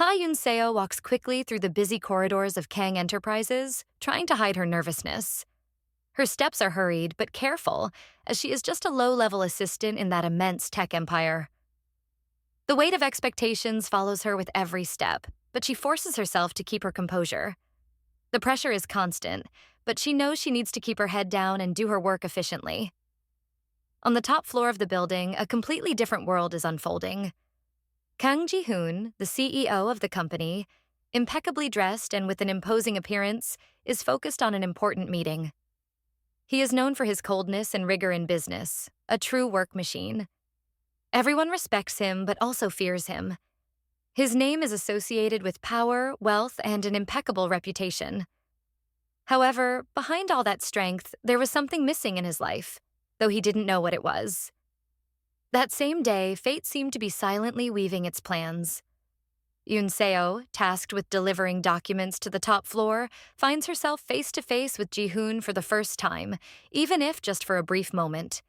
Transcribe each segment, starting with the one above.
Ha Yun-seo walks quickly through the busy corridors of Kang Enterprises, trying to hide her nervousness. Her steps are hurried but careful, as she is just a low-level assistant in that immense tech empire. The weight of expectations follows her with every step, but she forces herself to keep her composure. The pressure is constant, but she knows she needs to keep her head down and do her work efficiently. On the top floor of the building, a completely different world is unfolding. Kang Ji-hoon, the CEO of the company, impeccably dressed and with an imposing appearance, is focused on an important meeting. He is known for his coldness and rigor in business, a true work machine. Everyone respects him but also fears him. His name is associated with power, wealth, and an impeccable reputation. However, behind all that strength, there was something missing in his life, though he didn't know what it was. That same day, fate seemed to be silently weaving its plans. Yoon-seo, tasked with delivering documents to the top floor, finds herself face-to-face with Ji-hoon for the first time, even if just for a brief moment.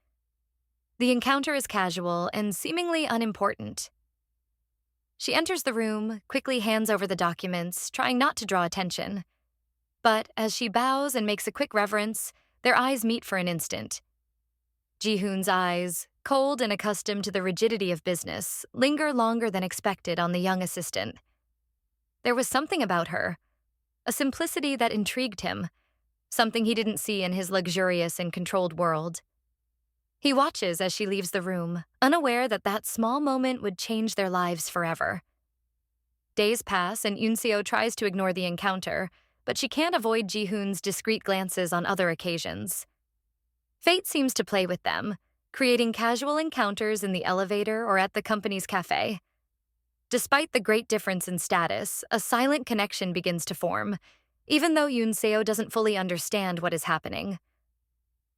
The encounter is casual and seemingly unimportant. She enters the room, quickly hands over the documents, trying not to draw attention. But as she bows and makes a quick reverence, their eyes meet for an instant. Ji-hoon's eyes, cold and accustomed to the rigidity of business, linger longer than expected on the young assistant. There was something about her, a simplicity that intrigued him, something he didn't see in his luxurious and controlled world. He watches as she leaves the room, unaware that that small moment would change their lives forever. Days pass and Yoon-seo tries to ignore the encounter, but she can't avoid Ji-hoon's discreet glances on other occasions. Fate seems to play with them, creating casual encounters in the elevator or at the company's cafe. Despite the great difference in status, a silent connection begins to form, even though Yoon-seo doesn't fully understand what is happening.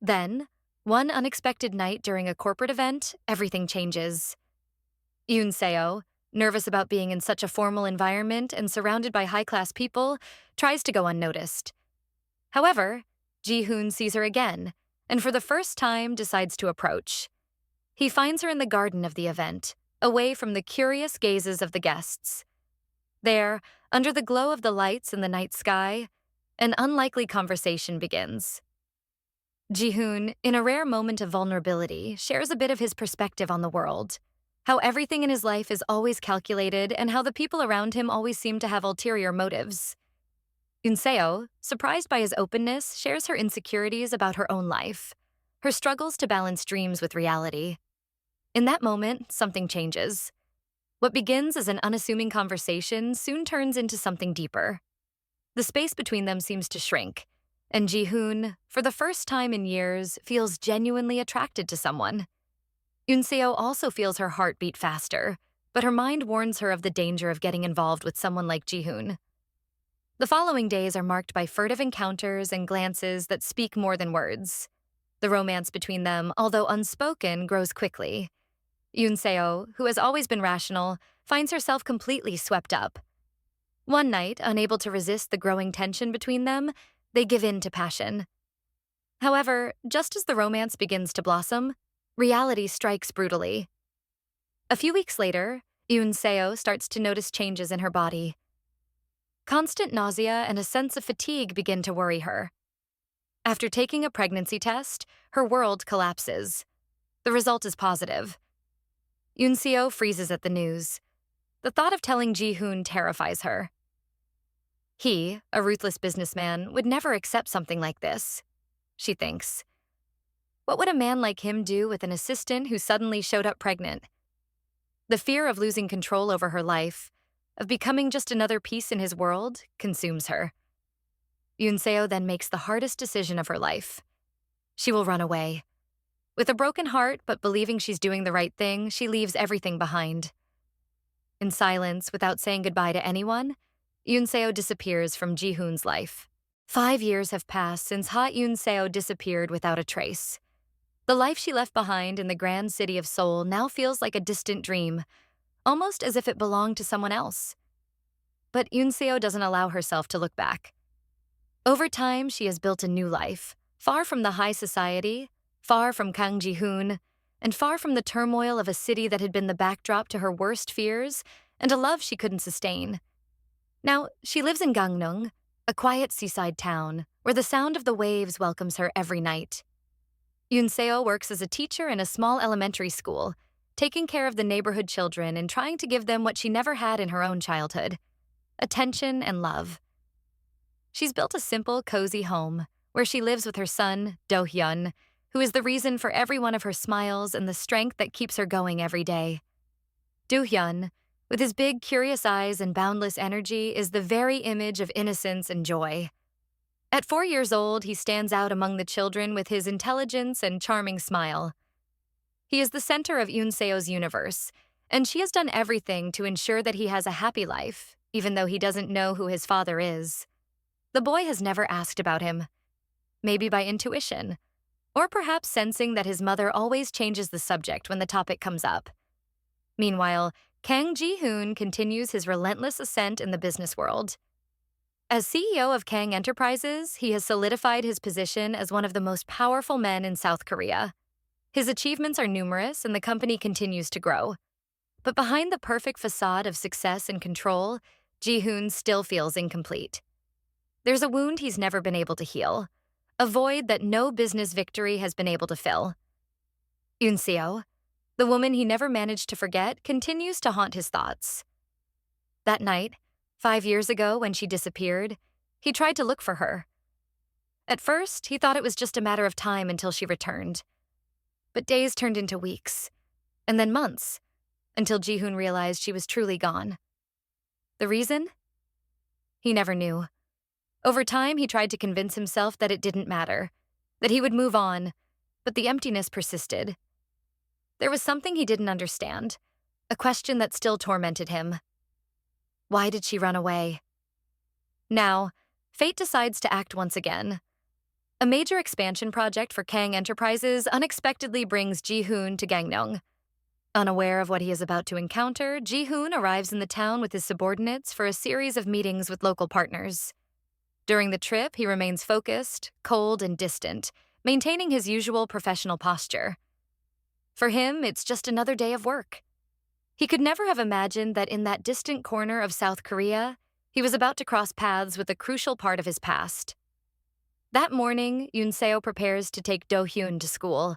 Then, one unexpected night during a corporate event, everything changes. Yoon-seo, nervous about being in such a formal environment and surrounded by high-class people, tries to go unnoticed. However, Ji-hoon sees her again, and for the first time decides to approach. He finds her in the garden of the event, away from the curious gazes of the guests. There, under the glow of the lights in the night sky, an unlikely conversation begins. Ji-hoon, in a rare moment of vulnerability, shares a bit of his perspective on the world, how everything in his life is always calculated and how the people around him always seem to have ulterior motives. Yoon-seo, surprised by his openness, shares her insecurities about her own life, her struggles to balance dreams with reality. In that moment, something changes. What begins as an unassuming conversation soon turns into something deeper. The space between them seems to shrink, and Ji-hoon, for the first time in years, feels genuinely attracted to someone. Yoon-seo also feels her heart beat faster, but her mind warns her of the danger of getting involved with someone like Ji-hoon. The following days are marked by furtive encounters and glances that speak more than words. The romance between them, although unspoken, grows quickly. Yoon-seo, who has always been rational, finds herself completely swept up. One night, unable to resist the growing tension between them, they give in to passion. However, just as the romance begins to blossom, reality strikes brutally. A few weeks later, Yoon-seo starts to notice changes in her body. Constant nausea and a sense of fatigue begin to worry her. After taking a pregnancy test, her world collapses. The result is positive. Yoon-seo freezes at the news. The thought of telling Ji-hoon terrifies her. He, a ruthless businessman, would never accept something like this, she thinks. What would a man like him do with an assistant who suddenly showed up pregnant? The fear of losing control over her life, of becoming just another piece in his world, consumes her. Yoon-seo then makes the hardest decision of her life. She will run away. With a broken heart, but believing she's doing the right thing, she leaves everything behind. In silence, without saying goodbye to anyone, Yoon-seo disappears from Ji-hoon's life. 5 years have passed since Ha Yoon-seo disappeared without a trace. The life she left behind in the grand city of Seoul now feels like a distant dream, almost as if it belonged to someone else. But Yoon-seo doesn't allow herself to look back. Over time, she has built a new life, far from the high society, far from Kang Ji-hoon, and far from the turmoil of a city that had been the backdrop to her worst fears and a love she couldn't sustain. Now, she lives in Gangneung, a quiet seaside town where the sound of the waves welcomes her every night. Yunseo works as a teacher in a small elementary school, taking care of the neighborhood children and trying to give them what she never had in her own childhood: attention and love. She's built a simple, cozy home where she lives with her son, Do-hyun, who is the reason for every one of her smiles and the strength that keeps her going every day. Do-hyun, with his big, curious eyes and boundless energy, is the very image of innocence and joy. At 4 years old, he stands out among the children with his intelligence and charming smile. He is the center of Yoonseo's universe, and she has done everything to ensure that he has a happy life, even though he doesn't know who his father is. The boy has never asked about him, maybe by intuition, or perhaps sensing that his mother always changes the subject when the topic comes up. Meanwhile, Kang Ji-hoon continues his relentless ascent in the business world. As CEO of Kang Enterprises, he has solidified his position as one of the most powerful men in South Korea. His achievements are numerous and the company continues to grow. But behind the perfect facade of success and control, Ji-hoon still feels incomplete. There's a wound he's never been able to heal, a void that no business victory has been able to fill. Yunseo, the woman he never managed to forget, continues to haunt his thoughts. That night, 5 years ago when she disappeared, he tried to look for her. At first, he thought it was just a matter of time until she returned. But days turned into weeks, and then months, until Ji-hoon realized she was truly gone. The reason? He never knew. Over time, he tried to convince himself that it didn't matter, that he would move on, but the emptiness persisted. There was something he didn't understand, a question that still tormented him. Why did she run away? Now, fate decides to act once again. A major expansion project for Kang Enterprises unexpectedly brings Ji-hoon to Gangneung. Unaware of what he is about to encounter, Ji-hoon arrives in the town with his subordinates for a series of meetings with local partners. During the trip, he remains focused, cold, and distant, maintaining his usual professional posture. For him, it's just another day of work. He could never have imagined that in that distant corner of South Korea, he was about to cross paths with a crucial part of his past. That morning, Yunseo prepares to take Do-hyun to school.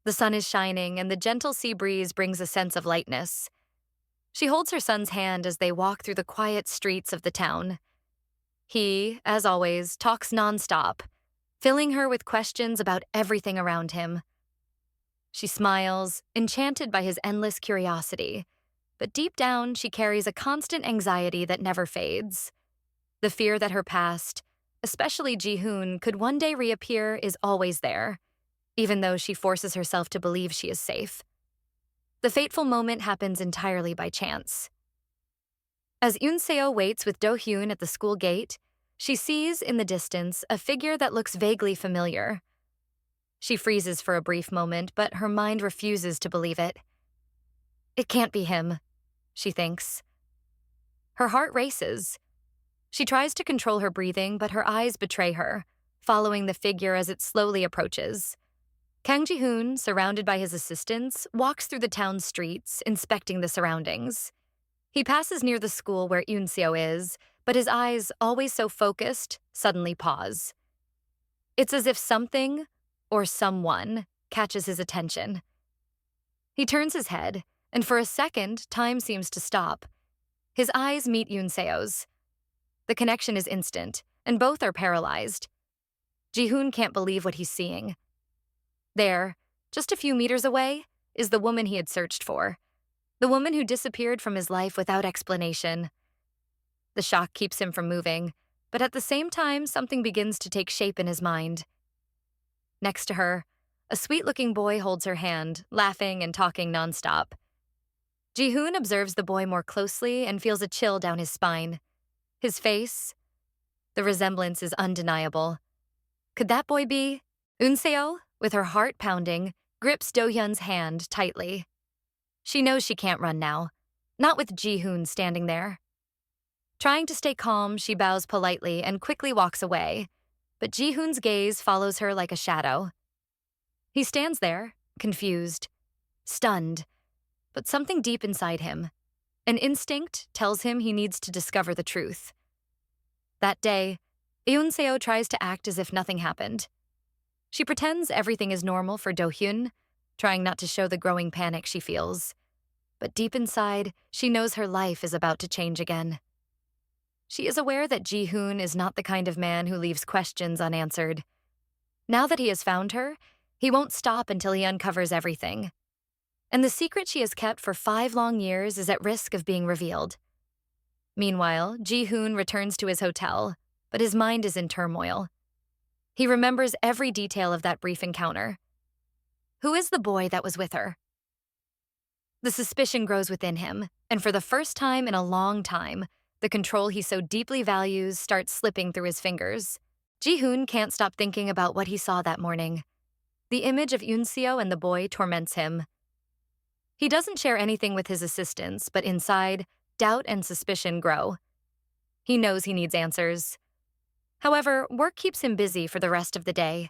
The sun is shining, and the gentle sea breeze brings a sense of lightness. She holds her son's hand as they walk through the quiet streets of the town. He, as always, talks nonstop, filling her with questions about everything around him. She smiles, enchanted by his endless curiosity, but deep down she carries a constant anxiety that never fades. The fear that her past, especially Ji-hoon, could one day reappear is always there, even though she forces herself to believe she is safe. The fateful moment happens entirely by chance. As Yunseo waits with Do-hyun at the school gate, she sees, in the distance, a figure that looks vaguely familiar. She freezes for a brief moment, but her mind refuses to believe it. It can't be him, she thinks. Her heart races. She tries to control her breathing, but her eyes betray her, following the figure as it slowly approaches. Kang Ji-hoon, surrounded by his assistants, walks through the town's streets, inspecting the surroundings. He passes near the school where Yunseo is, but his eyes, always so focused, suddenly pause. It's as if something, or someone, catches his attention. He turns his head, and for a second, time seems to stop. His eyes meet Yunseo's. The connection is instant, and both are paralyzed. Ji-hoon can't believe what he's seeing. There, just a few meters away, is the woman he had searched for. The woman who disappeared from his life without explanation. The shock keeps him from moving, but at the same time, something begins to take shape in his mind. Next to her, a sweet-looking boy holds her hand, laughing and talking nonstop. Ji-hoon observes the boy more closely and feels a chill down his spine. His face, the resemblance is undeniable. Could that boy be? Yunseo, with her heart pounding, grips Do-hyun's hand tightly. She knows she can't run now, not with Ji-hoon standing there. Trying to stay calm, she bows politely and quickly walks away, but Ji-hoon's gaze follows her like a shadow. He stands there, confused, stunned, but something deep inside him, An instinct tells him he needs to discover the truth. That day, Eun-seo tries to act as if nothing happened. She pretends everything is normal for Do-hyun, trying not to show the growing panic she feels. But deep inside, she knows her life is about to change again. She is aware that Ji-hoon is not the kind of man who leaves questions unanswered. Now that he has found her, he won't stop until he uncovers everything. And the secret she has kept for 5 long years is at risk of being revealed. Meanwhile, Ji-hoon returns to his hotel, but his mind is in turmoil. He remembers every detail of that brief encounter. Who is the boy that was with her? The suspicion grows within him, and for the first time in a long time, the control he so deeply values starts slipping through his fingers. Ji-hoon can't stop thinking about what he saw that morning. The image of Eun-seo and the boy torments him. He doesn't share anything with his assistants, but inside, doubt and suspicion grow. He knows he needs answers. However, work keeps him busy for the rest of the day,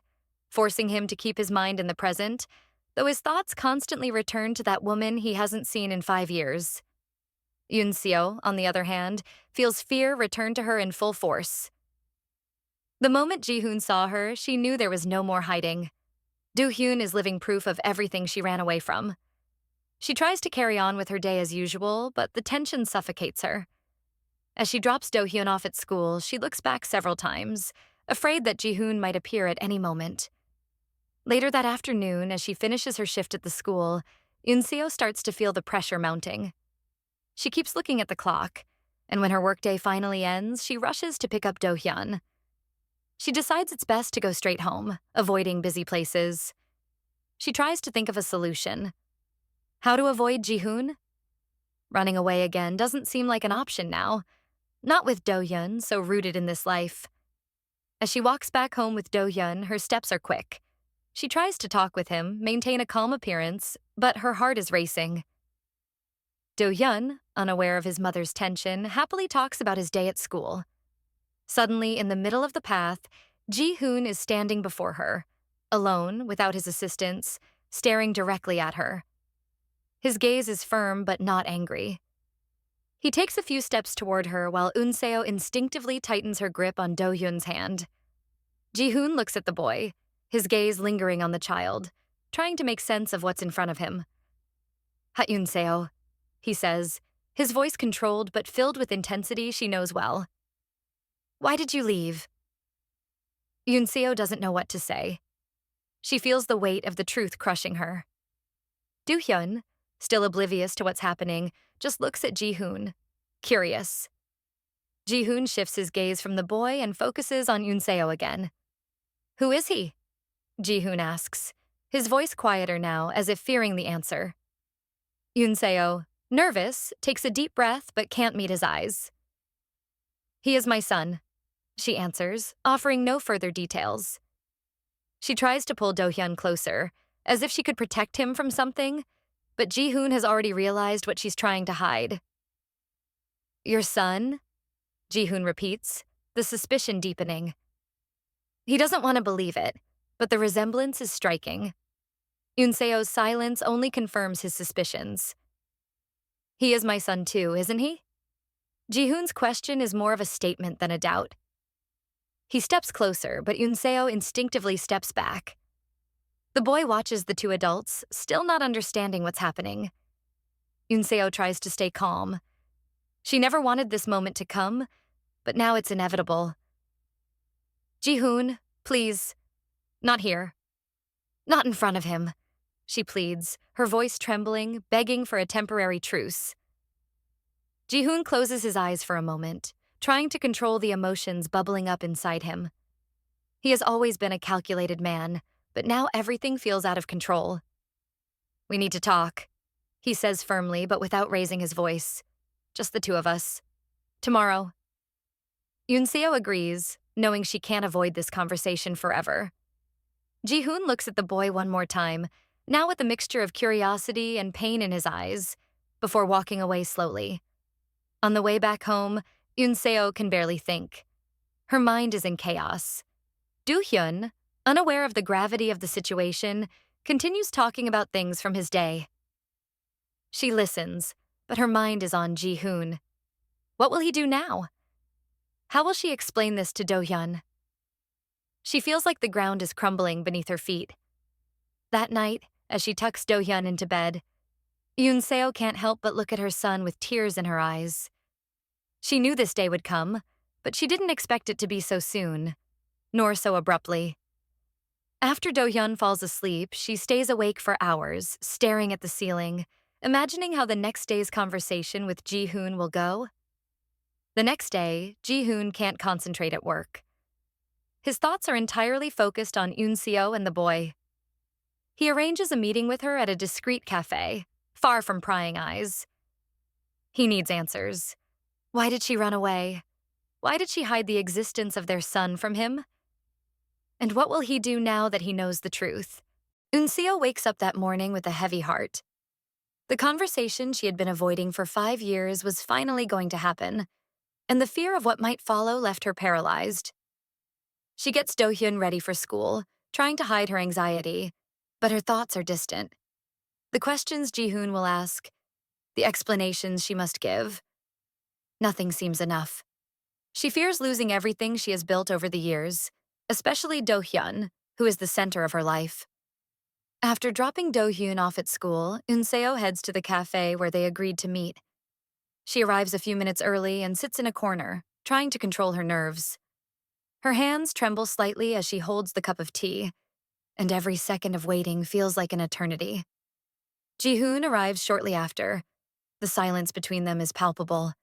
forcing him to keep his mind in the present, though his thoughts constantly return to that woman he hasn't seen in 5 years. Eun-seo, on the other hand, feels fear return to her in full force. The moment Ji-hoon saw her, she knew there was no more hiding. Do-hyun is living proof of everything she ran away from. She tries to carry on with her day as usual, but the tension suffocates her. As she drops Do-hyun off at school, she looks back several times, afraid that Ji-hoon might appear at any moment. Later that afternoon, as she finishes her shift at the school, Eun-seo starts to feel the pressure mounting. She keeps looking at the clock, and when her workday finally ends, she rushes to pick up Do-hyun. She decides it's best to go straight home, avoiding busy places. She tries to think of a solution. How to avoid Ji-hoon? Running away again doesn't seem like an option now. Not with Do-hyun, so rooted in this life. As she walks back home with Do-hyun, her steps are quick. She tries to talk with him, maintain a calm appearance, but her heart is racing. Do-hyun, unaware of his mother's tension, happily talks about his day at school. Suddenly, in the middle of the path, Ji-hoon is standing before her, alone, without his assistants, staring directly at her. His gaze is firm but not angry. He takes a few steps toward her while Eun-seo instinctively tightens her grip on Do-hyun's hand. Ji-hoon looks at the boy, his gaze lingering on the child, trying to make sense of what's in front of him. "Ha-Eun-seo," he says, his voice controlled but filled with intensity she knows well. "Why did you leave?" Eun-seo doesn't know what to say. She feels the weight of the truth crushing her. Do-hyun, still oblivious to what's happening, just looks at Ji-hoon, curious. Ji-hoon shifts his gaze from the boy and focuses on Eun-seo again. "Who is he?" Ji-hoon asks, his voice quieter now, as if fearing the answer. Eun-seo, nervous, takes a deep breath but can't meet his eyes. "He is my son," she answers, offering no further details. She tries to pull Do-hyun closer, as if she could protect him from something, but Ji-hoon has already realized what she's trying to hide. "Your son?" Ji-hoon repeats, the suspicion deepening. He doesn't want to believe it, but the resemblance is striking. Eun-seo's silence only confirms his suspicions. "He is my son too, isn't he?" Ji-hoon's question is more of a statement than a doubt. He steps closer, but Eun-seo instinctively steps back. The boy watches the two adults, still not understanding what's happening. Eun-seo tries to stay calm. She never wanted this moment to come, but now it's inevitable. "Ji-hoon, please. Not here. Not in front of him," she pleads, her voice trembling, begging for a temporary truce. Ji-hoon closes his eyes for a moment, trying to control the emotions bubbling up inside him. He has always been a calculated man, but now everything feels out of control. "We need to talk," he says firmly but without raising his voice. "Just the two of us. Tomorrow." Eun-seo agrees, knowing she can't avoid this conversation forever. Ji-hoon looks at the boy one more time, now with a mixture of curiosity and pain in his eyes, before walking away slowly. On the way back home, Eun-seo can barely think. Her mind is in chaos. Do-hyun, unaware of the gravity of the situation, continues talking about things from his day. She listens, But her mind is on Ji-hoon. What will he do now? How will she explain this to Do-hyun? She feels like the ground is crumbling beneath her feet. That night, as she tucks Do-hyun into bed, Yoon-seo can't help but look at her son with tears in her eyes. She knew this day would come, but she didn't expect it to be so soon, nor so abruptly. After Do-hyun falls asleep, she stays awake for hours, staring at the ceiling, imagining how the next day's conversation with Ji-hoon will go. The next day, Ji-hoon can't concentrate at work. His thoughts are entirely focused on Yoon-seo and the boy. He arranges a meeting with her at a discreet cafe, far from prying eyes. He needs answers. Why did she run away? Why did she hide the existence of their son from him? And what will he do now that he knows the truth? Yoon-seo wakes up that morning with a heavy heart. The conversation she had been avoiding for 5 years was finally going to happen, and the fear of what might follow left her paralyzed. She gets Do-hyun ready for school, trying to hide her anxiety, but her thoughts are distant. The questions Ji-hoon will ask, the explanations she must give. Nothing seems enough. She fears losing everything she has built over the years, especially Do-hyun, who is the center of her life. After dropping Do-hyun off at school, Yoon-seo heads to the cafe where they agreed to meet. She arrives a few minutes early and sits in a corner, trying to control her nerves. Her hands tremble slightly as she holds the cup of tea, and every second of waiting feels like an eternity. Ji-hoon arrives shortly after. The silence between them is palpable.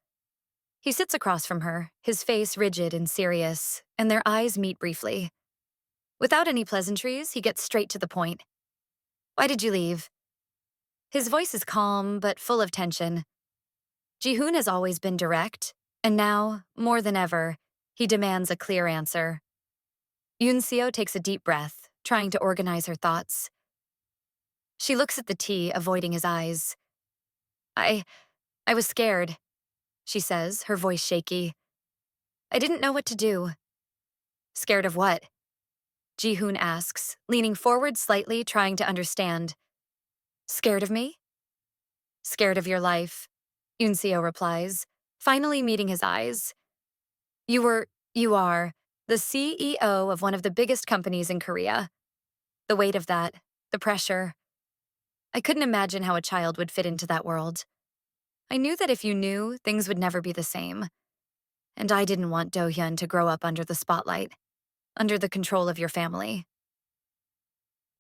He sits across from her, his face rigid and serious, and their eyes meet briefly. Without any pleasantries, he gets straight to the point. Why did you leave? His voice is calm, but full of tension. Ji-hoon has always been direct, and now, more than ever, he demands a clear answer. Yoon-seo takes a deep breath, trying to organize her thoughts. She looks at the tea, avoiding his eyes. I was scared, she says, her voice shaky. I didn't know what to do. Scared of what? Ji-hoon asks, leaning forward slightly, trying to understand. Scared of me? Scared of your life, Yoon-seo replies, finally meeting his eyes. You are, the CEO of one of the biggest companies in Korea. The weight of that, the pressure. I couldn't imagine how a child would fit into that world. I knew that if you knew, things would never be the same. And I didn't want Do-hyun to grow up under the spotlight, under the control of your family.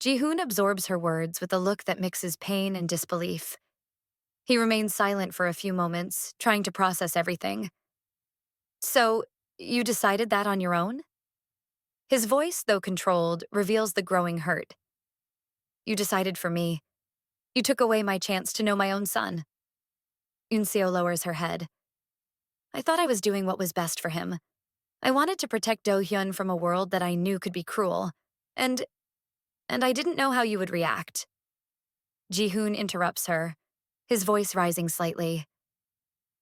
Ji-hoon absorbs her words with a look that mixes pain and disbelief. He remains silent for a few moments, trying to process everything. So, you decided that on your own? His voice, though controlled, reveals the growing hurt. You decided for me. You took away my chance to know my own son. Yoon-seo lowers her head. I thought I was doing what was best for him. I wanted to protect Do-hyun from a world that I knew could be cruel. And I didn't know how you would react. Ji-hoon interrupts her, his voice rising slightly.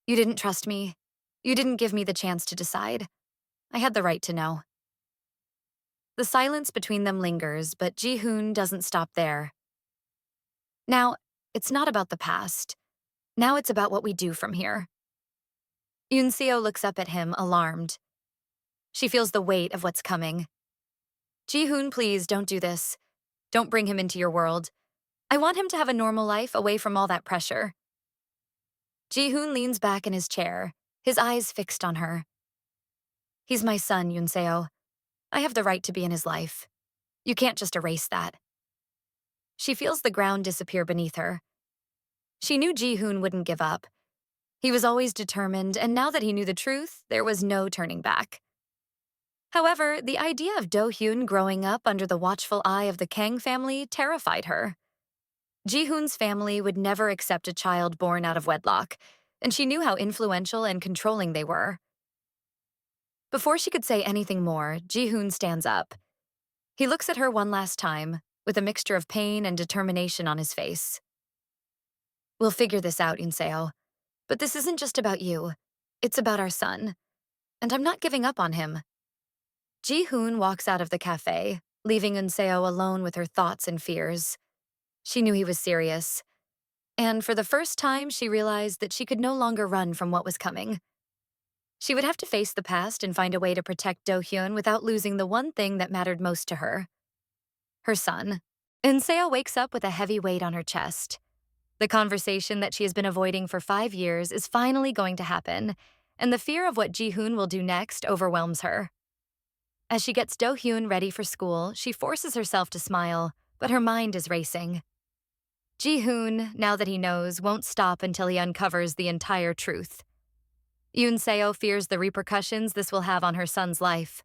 You didn't trust me. You didn't give me the chance to decide. I had the right to know. The silence between them lingers, but Ji-hoon doesn't stop there. Now, it's not about the past. Now it's about what we do from here. Yoon-seo looks up at him, alarmed. She feels the weight of what's coming. Ji-hoon, please don't do this. Don't bring him into your world. I want him to have a normal life away from all that pressure. Ji-hoon leans back in his chair, his eyes fixed on her. He's my son, Yoon-seo. I have the right to be in his life. You can't just erase that. She feels the ground disappear beneath her. She knew Ji-hoon wouldn't give up. He was always determined, and now that he knew the truth, there was no turning back. However, the idea of Do-hyun growing up under the watchful eye of the Kang family terrified her. Ji-hoon's family would never accept a child born out of wedlock, and she knew how influential and controlling they were. Before she could say anything more, Ji-hoon stands up. He looks at her one last time, with a mixture of pain and determination on his face. We'll figure this out, Yoon-seo. But this isn't just about you. It's about our son. And I'm not giving up on him. Ji-hoon walks out of the cafe, leaving Yoon-seo alone with her thoughts and fears. She knew he was serious. And for the first time, she realized that she could no longer run from what was coming. She would have to face the past and find a way to protect Do-hyun without losing the one thing that mattered most to her: her son. Seo wakes up with a heavy weight on her chest. The conversation that she has been avoiding for 5 years is finally going to happen, and the fear of what Ji-hoon will do next overwhelms her. As she gets Do-hyun ready for school, she forces herself to smile, but her mind is racing. Ji-hoon, now that he knows, won't stop until he uncovers the entire truth. Yoon-seo fears the repercussions this will have on her son's life.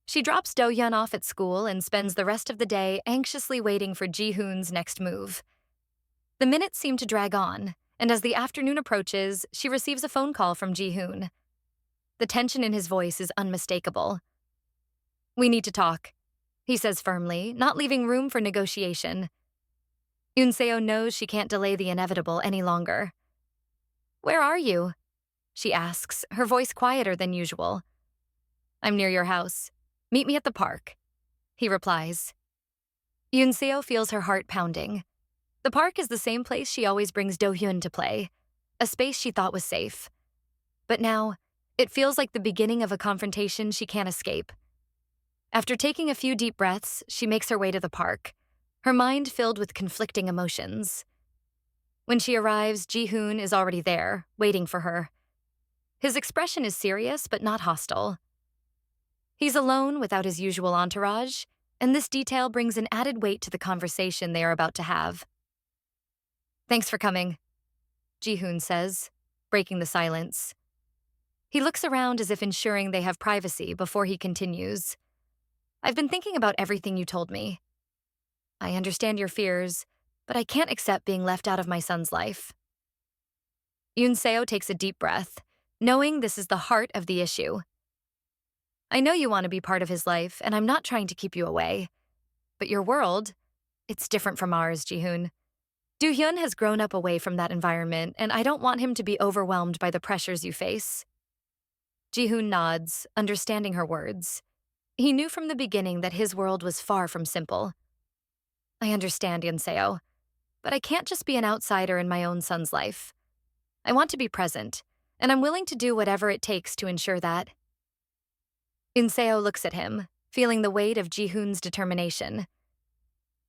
She drops Do-hyun off at school and spends the rest of the day anxiously waiting for Ji-hoon's next move. The minutes seem to drag on, and as the afternoon approaches, she receives a phone call from Ji-hoon. The tension in his voice is unmistakable. "We need to talk," he says firmly, not leaving room for negotiation. Yoon-seo knows she can't delay the inevitable any longer. "Where are you?" she asks, her voice quieter than usual. "I'm near your house. Meet me at the park," he replies. Yoon-seo feels her heart pounding. The park is the same place she always brings Do-hyun to play, a space she thought was safe. But now, it feels like the beginning of a confrontation she can't escape. After taking a few deep breaths, she makes her way to the park, her mind filled with conflicting emotions. When she arrives, Ji-hoon is already there, waiting for her. His expression is serious but not hostile. He's alone without his usual entourage, and this detail brings an added weight to the conversation they are about to have. "Thanks for coming," Ji-hoon says, breaking the silence. He looks around as if ensuring they have privacy before he continues. "I've been thinking about everything you told me. I understand your fears, but I can't accept being left out of my son's life." Yoon-seo takes a deep breath, knowing this is the heart of the issue. "I know you want to be part of his life, and I'm not trying to keep you away. But your world, it's different from ours, Ji-hoon. Do-hyun has grown up away from that environment, and I don't want him to be overwhelmed by the pressures you face." Ji-hoon nods, understanding her words. He knew from the beginning that his world was far from simple. "I understand, Yoon-seo, but I can't just be an outsider in my own son's life. I want to be present, and I'm willing to do whatever it takes to ensure that." Yoon-seo looks at him, feeling the weight of Ji-hoon's determination.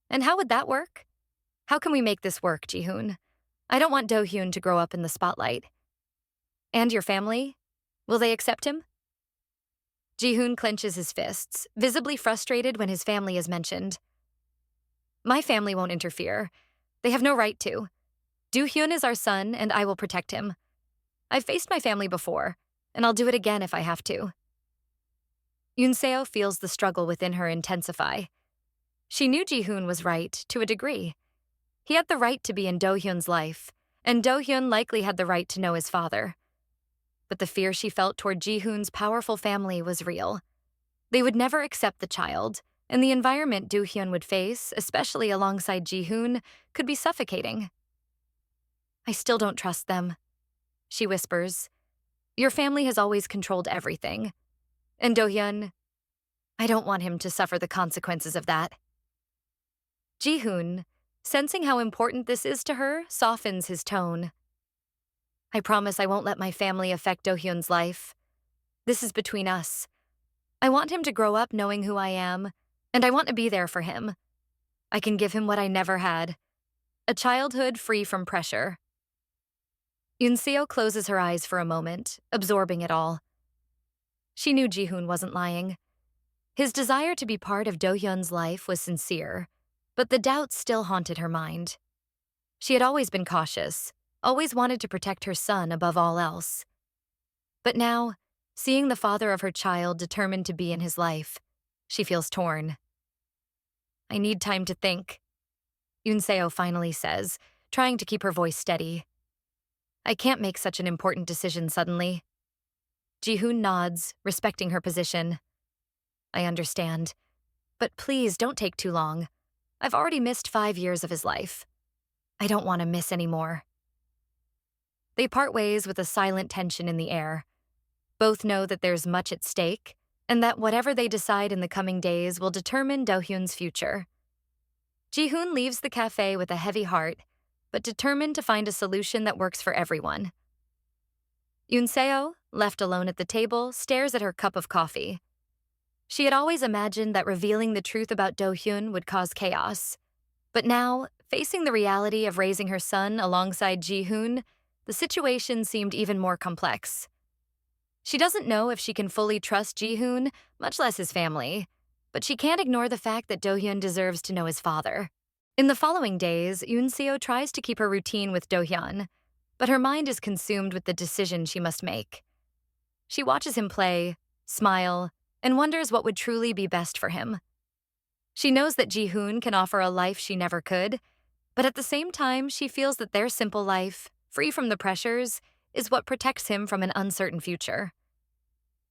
"And how would that work? How can we make this work, Ji-hoon? I don't want Do-hyun to grow up in the spotlight." "And your family? Will they accept him?" Ji-hoon clenches his fists, visibly frustrated when his family is mentioned. "My family won't interfere. They have no right to. Do-hyun is our son, and I will protect him. I've faced my family before, and I'll do it again if I have to." Yoon-seo feels the struggle within her intensify. She knew Ji-hoon was right, to a degree. He had the right to be in Do-hyun's life, and Do-hyun likely had the right to know his father. But the fear she felt toward Ji-hoon's powerful family was real. They would never accept the child, and the environment Do-hyun would face, especially alongside Ji-hoon, could be suffocating. "I still don't trust them," she whispers. "Your family has always controlled everything. And Do-hyun, I don't want him to suffer the consequences of that." Ji-hoon, sensing how important this is to her, softens his tone. "I promise I won't let my family affect Do-hyun's life. This is between us. I want him to grow up knowing who I am, and I want to be there for him. I can give him what I never had, a childhood free from pressure." Yoon-seo closes her eyes for a moment, absorbing it all. She knew Ji-hoon wasn't lying. His desire to be part of Do-hyun's life was sincere, but the doubts still haunted her mind. She had always been cautious, always wanted to protect her son above all else. But now, seeing the father of her child determined to be in his life, she feels torn. "I need time to think," Yoon-seo finally says, trying to keep her voice steady. "I can't make such an important decision suddenly." Ji-hoon nods, respecting her position. "I understand. But please don't take too long. I've already missed 5 years of his life. I don't want to miss any more." They part ways with a silent tension in the air. Both know that there's much at stake, and that whatever they decide in the coming days will determine Do-hyun's future. Ji-hoon leaves the cafe with a heavy heart, but determined to find a solution that works for everyone. Yunseo, left alone at the table, stares at her cup of coffee. She had always imagined that revealing the truth about Do-hyun would cause chaos. But now, facing the reality of raising her son alongside Ji-hoon, the situation seemed even more complex. She doesn't know if she can fully trust Ji-hoon, much less his family, but she can't ignore the fact that Do-hyun deserves to know his father. In the following days, Yoon-seo tries to keep her routine with Do-hyun, but her mind is consumed with the decision she must make. She watches him play, smile, and wonders what would truly be best for him. She knows that Ji-hoon can offer a life she never could, but at the same time, she feels that their simple life, free from the pressures, is what protects him from an uncertain future.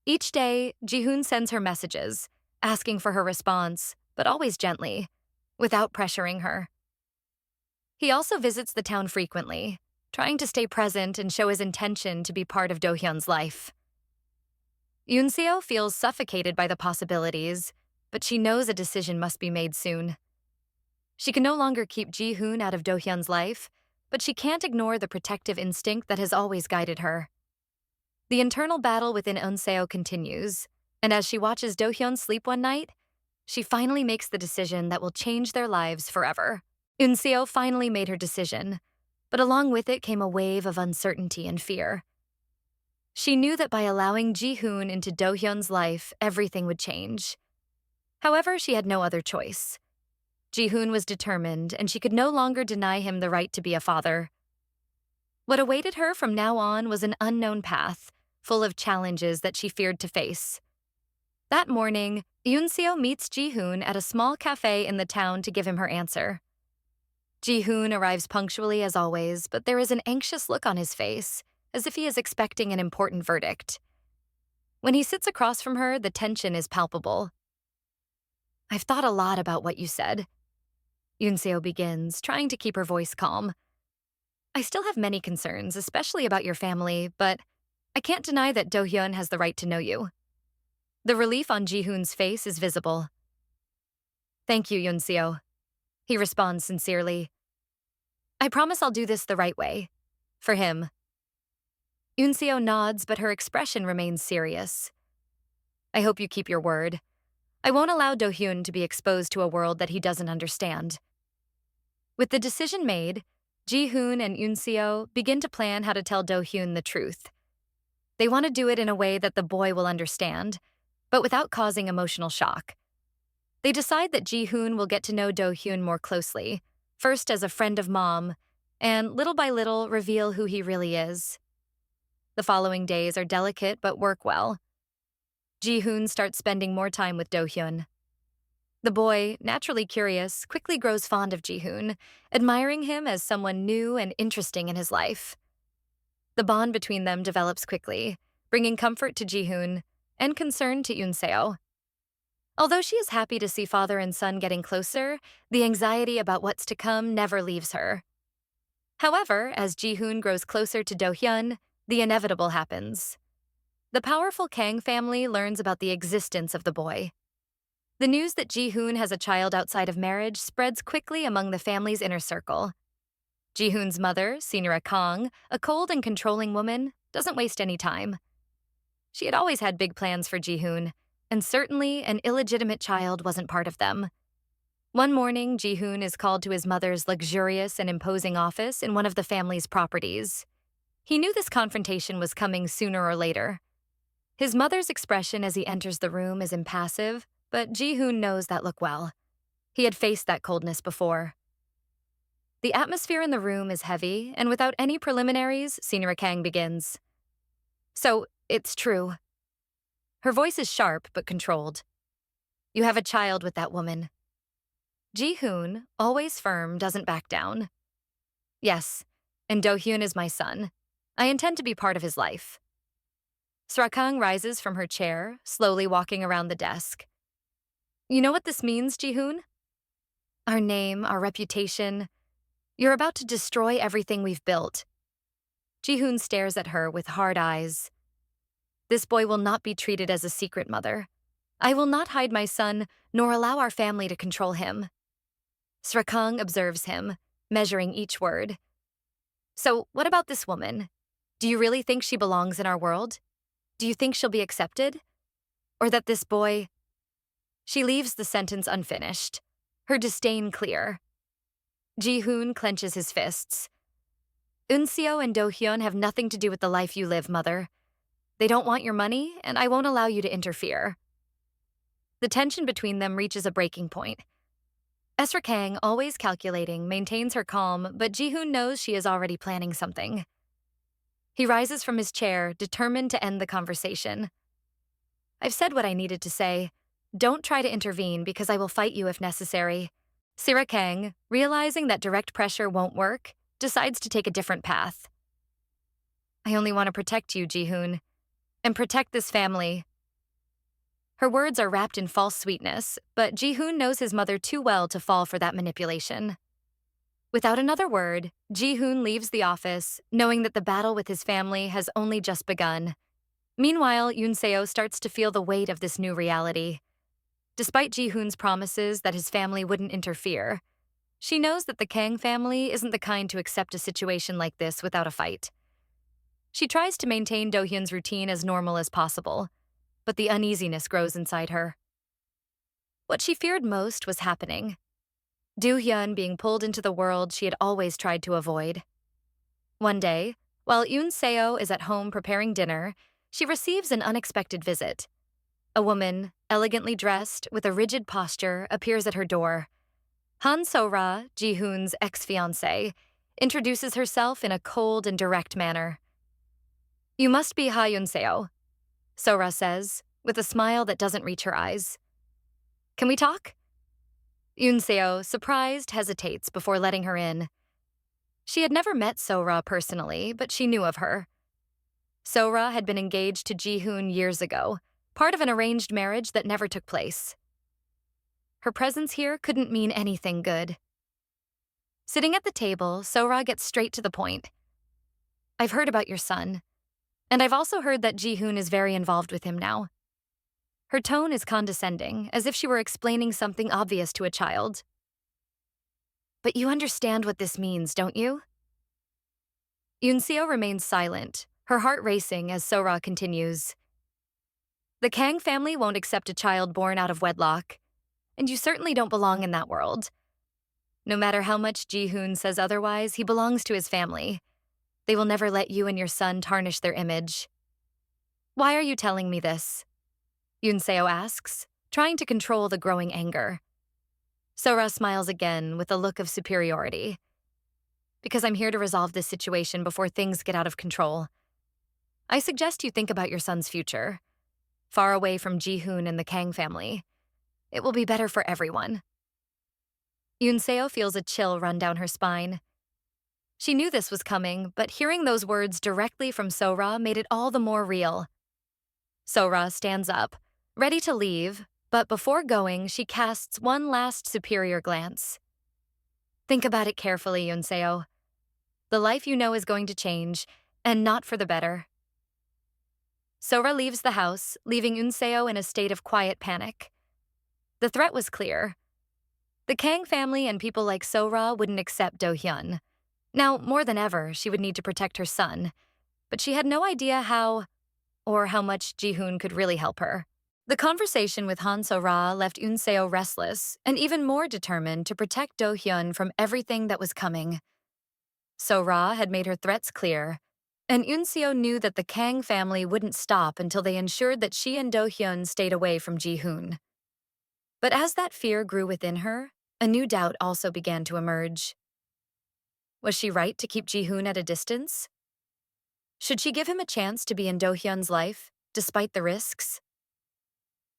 Each day, Ji-hoon sends her messages, asking for her response, but always gently, without pressuring her. He also visits the town frequently, trying to stay present and show his intention to be part of Do-hyun's life. Yoon-seo feels suffocated by the possibilities, but she knows a decision must be made soon. She can no longer keep Ji-hoon out of Do-hyun's life, but she can't ignore the protective instinct that has always guided her. The internal battle within Eun-seo continues, and as she watches Do-hyun sleep one night, she finally makes the decision that will change their lives forever. Eun-seo finally made her decision, but along with it came a wave of uncertainty and fear. She knew that by allowing Ji-hoon into Do-hyun's life, everything would change. However, she had no other choice. Ji-hoon was determined, and she could no longer deny him the right to be a father. What awaited her from now on was an unknown path, full of challenges that she feared to face. That morning, Yoon-seo meets Ji-hoon at a small cafe in the town to give him her answer. Ji-hoon arrives punctually as always, but there is an anxious look on his face, as if he is expecting an important verdict. When he sits across from her, the tension is palpable. "I've thought a lot about what you said," Yoon-seo begins, trying to keep her voice calm. "I still have many concerns, especially about your family, but I can't deny that Do-hyun has the right to know you." The relief on Ji-hoon's face is visible. "Thank you, Yoon-seo," he responds sincerely. "I promise I'll do this the right way. For him." Yoon-seo nods, but her expression remains serious. "I hope you keep your word. I won't allow Do-hyun to be exposed to a world that he doesn't understand." With the decision made, Ji-hoon and Yoon-seo begin to plan how to tell Do-hyun the truth. They want to do it in a way that the boy will understand, but without causing emotional shock. They decide that Ji-hoon will get to know Do-hyun more closely, first as a friend of mom, and little by little reveal who he really is. The following days are delicate but work well. Ji-hoon starts spending more time with Do-hyun. The boy, naturally curious, quickly grows fond of Ji-hoon, admiring him as someone new and interesting in his life. The bond between them develops quickly, bringing comfort to Ji-hoon and concern to Yoon-seo. Although she is happy to see father and son getting closer, the anxiety about what's to come never leaves her. However, as Ji-hoon grows closer to Do-hyun, the inevitable happens. The powerful Kang family learns about the existence of the boy. The news that Ji-hoon has a child outside of marriage spreads quickly among the family's inner circle. Ji-hoon's mother, Senior Kang, a cold and controlling woman, doesn't waste any time. She had always had big plans for Ji-hoon, and certainly an illegitimate child wasn't part of them. One morning, Ji-hoon is called to his mother's luxurious and imposing office in one of the family's properties. He knew this confrontation was coming sooner or later. His mother's expression as he enters the room is impassive, but Ji-hoon knows that look well. He had faced that coldness before. The atmosphere in the room is heavy, and without any preliminaries, Senior Kang begins. "So, it's true." Her voice is sharp but controlled. "You have a child with that woman." Ji-hoon, always firm, doesn't back down. "Yes, and Do-hyun is my son. I intend to be part of his life." Srakang rises from her chair, slowly walking around the desk. "You know what this means, Ji-hoon? Our name, our reputation. You're about to destroy everything we've built." Ji-hoon stares at her with hard eyes. "This boy will not be treated as a secret, mother. I will not hide my son, nor allow our family to control him." Srakang observes him, measuring each word, So, what about this woman? Do you really think she belongs in our world? Do you think she'll be accepted? Or that this boy. She leaves the sentence unfinished, her disdain clear. Ji-hoon clenches his fists. Unseo and Do-hyun have nothing to do with the life you live, mother. They don't want your money, and I won't allow you to interfere. The tension between them reaches a breaking point. Esra Kang, always calculating, maintains her calm, but Ji-hoon knows she is already planning something. He rises from his chair, determined to end the conversation. I've said what I needed to say. Don't try to intervene because I will fight you if necessary. Sira Kang, realizing that direct pressure won't work, decides to take a different path. I only want to protect you, Ji-hoon, and protect this family. Her words are wrapped in false sweetness, but Ji-hoon knows his mother too well to fall for that manipulation. Without another word, Ji-hoon leaves the office, knowing that the battle with his family has only just begun. Meanwhile, Yoon-seo starts to feel the weight of this new reality. Despite Ji-hoon's promises that his family wouldn't interfere, she knows that the Kang family isn't the kind to accept a situation like this without a fight. She tries to maintain Do-hyun's routine as normal as possible, but the uneasiness grows inside her. What she feared most was happening. Do-hyun being pulled into the world she had always tried to avoid. One day, while Yoon-seo is at home preparing dinner, she receives an unexpected visit. A woman, elegantly dressed, with a rigid posture, appears at her door. Han So-ra, Ji-hoon's ex-fiancée, introduces herself in a cold and direct manner. You must be Ha Yoon-seo, So-ra says, with a smile that doesn't reach her eyes. Can we talk? Yoon-seo, surprised, hesitates before letting her in. She had never met So-ra personally, but she knew of her. So-ra had been engaged to Ji-hoon years ago, part of an arranged marriage that never took place. Her presence here couldn't mean anything good. Sitting at the table, So-ra gets straight to the point. I've heard about your son, and I've also heard that Ji-hoon is very involved with him now. Her tone is condescending, as if she were explaining something obvious to a child. But you understand what this means, don't you? Yoon-seo remains silent, her heart racing as So-ra continues. The Kang family won't accept a child born out of wedlock, and you certainly don't belong in that world. No matter how much Ji-hoon says otherwise, he belongs to his family. They will never let you and your son tarnish their image. Why are you telling me this? Yoon-seo asks, trying to control the growing anger. So-ra smiles again with a look of superiority. Because I'm here to resolve this situation before things get out of control. I suggest you think about your son's future. Far away from Ji-hoon and the Kang family. It will be better for everyone. Yoon-seo feels a chill run down her spine. She knew this was coming, but hearing those words directly from So-ra made it all the more real. So-ra stands up, ready to leave, but before going, she casts one last superior glance. Think about it carefully, Yoon-seo. The life you know is going to change, and not for the better. So-ra leaves the house, leaving Yoon-seo in a state of quiet panic. The threat was clear. The Kang family and people like So-ra wouldn't accept Do-hyun. Now, more than ever, she would need to protect her son, but she had no idea how, or how much Ji-hoon could really help her. The conversation with Han So-ra left Yoon-seo restless and even more determined to protect Do-hyun from everything that was coming. So-ra had made her threats clear, and Yoon-seo knew that the Kang family wouldn't stop until they ensured that she and Do-hyun stayed away from Ji-hoon. But as that fear grew within her, a new doubt also began to emerge. Was she right to keep Ji-hoon at a distance? Should she give him a chance to be in Do-hyun's life, despite the risks?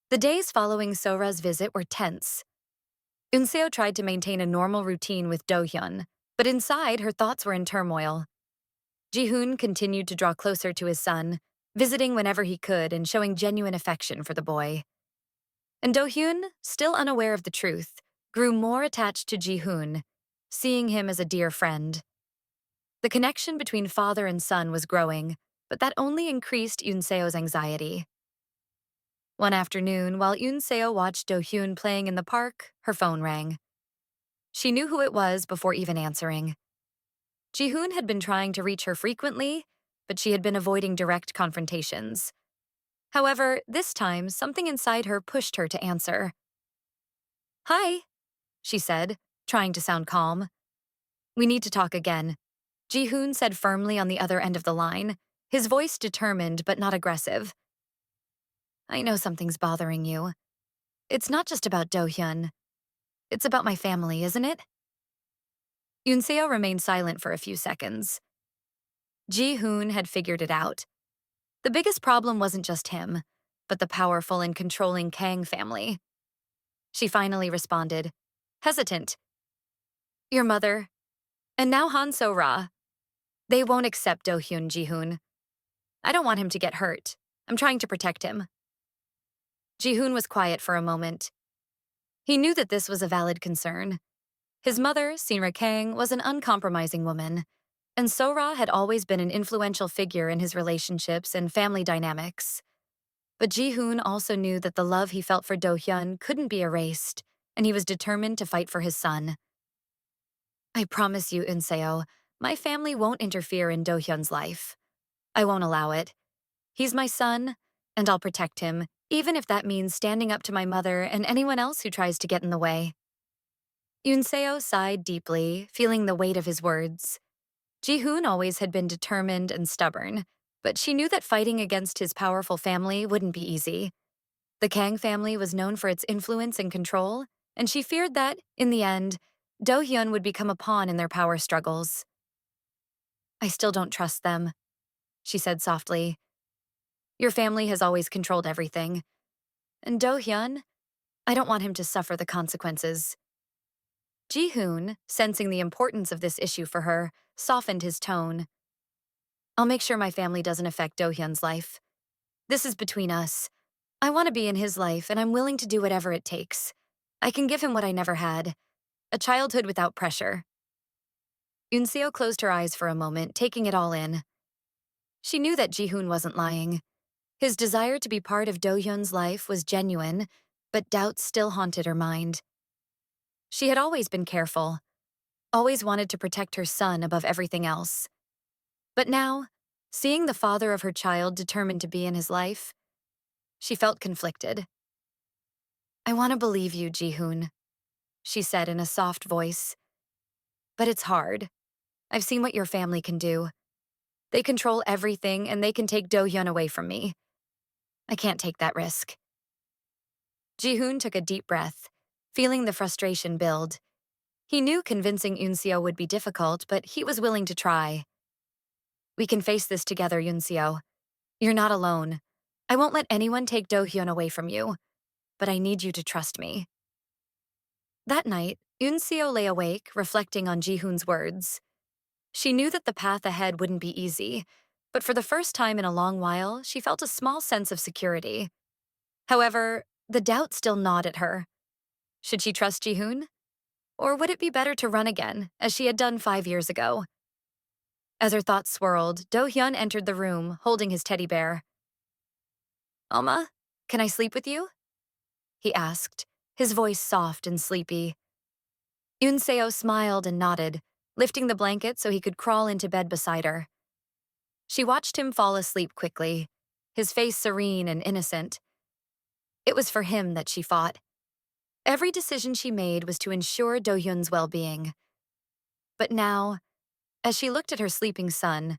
The days following So-ra's visit were tense. Yoon-seo tried to maintain a normal routine with Do-hyun, but inside her thoughts were in turmoil. Ji-hoon continued to draw closer to his son, visiting whenever he could and showing genuine affection for the boy. And Do-hyun, still unaware of the truth, grew more attached to Ji-hoon, seeing him as a dear friend. The connection between father and son was growing, but that only increased Yoon-seo's anxiety. One afternoon, while Yoon-seo watched Do-hyun playing in the park, her phone rang. She knew who it was before even answering. Ji-hoon had been trying to reach her frequently, but she had been avoiding direct confrontations. However, this time, something inside her pushed her to answer. "Hi," she said, trying to sound calm. "We need to talk again," Ji-hoon said firmly on the other end of the line, his voice determined but not aggressive. "I know something's bothering you. It's not just about Do-hyun. It's about my family, isn't it?" Yoon-seo remained silent for a few seconds. Ji-hoon had figured it out. The biggest problem wasn't just him, but the powerful and controlling Kang family. She finally responded, hesitant. "Your mother, and now Han So-ra. They won't accept Do-hyun, Ji-hoon. I don't want him to get hurt. I'm trying to protect him." Ji-hoon was quiet for a moment. He knew that this was a valid concern. His mother, Sinra Kang, was an uncompromising woman, and So-ra had always been an influential figure in his relationships and family dynamics. But Ji-hoon also knew that the love he felt for Do-hyun couldn't be erased, and he was determined to fight for his son. "I promise you, Unseo, my family won't interfere in Do-hyun's life. I won't allow it. He's my son, and I'll protect him, even if that means standing up to my mother and anyone else who tries to get in the way." Unseo sighed deeply, feeling the weight of his words. Ji-hoon always had been determined and stubborn, but she knew that fighting against his powerful family wouldn't be easy. The Kang family was known for its influence and control, and she feared that, in the end, Do-hyun would become a pawn in their power struggles. "I still don't trust them," she said softly. "Your family has always controlled everything. And Do-hyun, I don't want him to suffer the consequences." Ji-hoon, sensing the importance of this issue for her, softened his tone. "I'll make sure my family doesn't affect Do-hyun's life. This is between us. I want to be in his life, and I'm willing to do whatever it takes. I can give him what I never had, a childhood without pressure." Unseo closed her eyes for a moment, taking it all in. She knew that Ji-hoon wasn't lying. His desire to be part of Do-hyun's life was genuine, but doubts still haunted her mind. She had always been careful, always wanted to protect her son above everything else. But now, seeing the father of her child determined to be in his life, she felt conflicted. "I want to believe you, Ji-hoon," she said in a soft voice. "But it's hard. I've seen what your family can do. They control everything, and they can take Do-hyun away from me. I can't take that risk." Ji-hoon took a deep breath, feeling the frustration build. He knew convincing Unseo would be difficult, but he was willing to try. "We can face this together, Unseo. You're not alone. I won't let anyone take Do-hyun away from you, but I need you to trust me." That night, Unseo lay awake, reflecting on Ji-hoon's words. She knew that the path ahead wouldn't be easy, but for the first time in a long while, she felt a small sense of security. However, the doubt still gnawed at her. Should she trust Ji-hoon? Or would it be better to run again, as she had done 5 years ago? As her thoughts swirled, Do-hyun entered the room, holding his teddy bear. "Oma, can I sleep with you?" he asked, his voice soft and sleepy. Unseo smiled and nodded, lifting the blanket so he could crawl into bed beside her. She watched him fall asleep quickly, his face serene and innocent. It was for him that she fought. Every decision she made was to ensure Do-hyun's well-being. But now, as she looked at her sleeping son,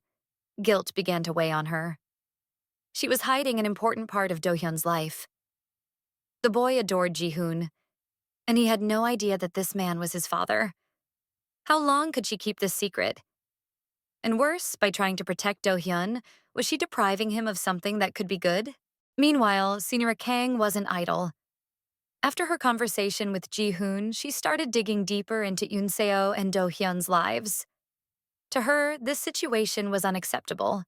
guilt began to weigh on her. She was hiding an important part of Do-hyun's life. The boy adored Ji-hoon, and he had no idea that this man was his father. How long could she keep this secret? And worse, by trying to protect Do-hyun, was she depriving him of something that could be good? Meanwhile, Sinra Kang wasn't idle. After her conversation with Ji-hoon, she started digging deeper into Unseo and Do-hyun's lives. To her, this situation was unacceptable.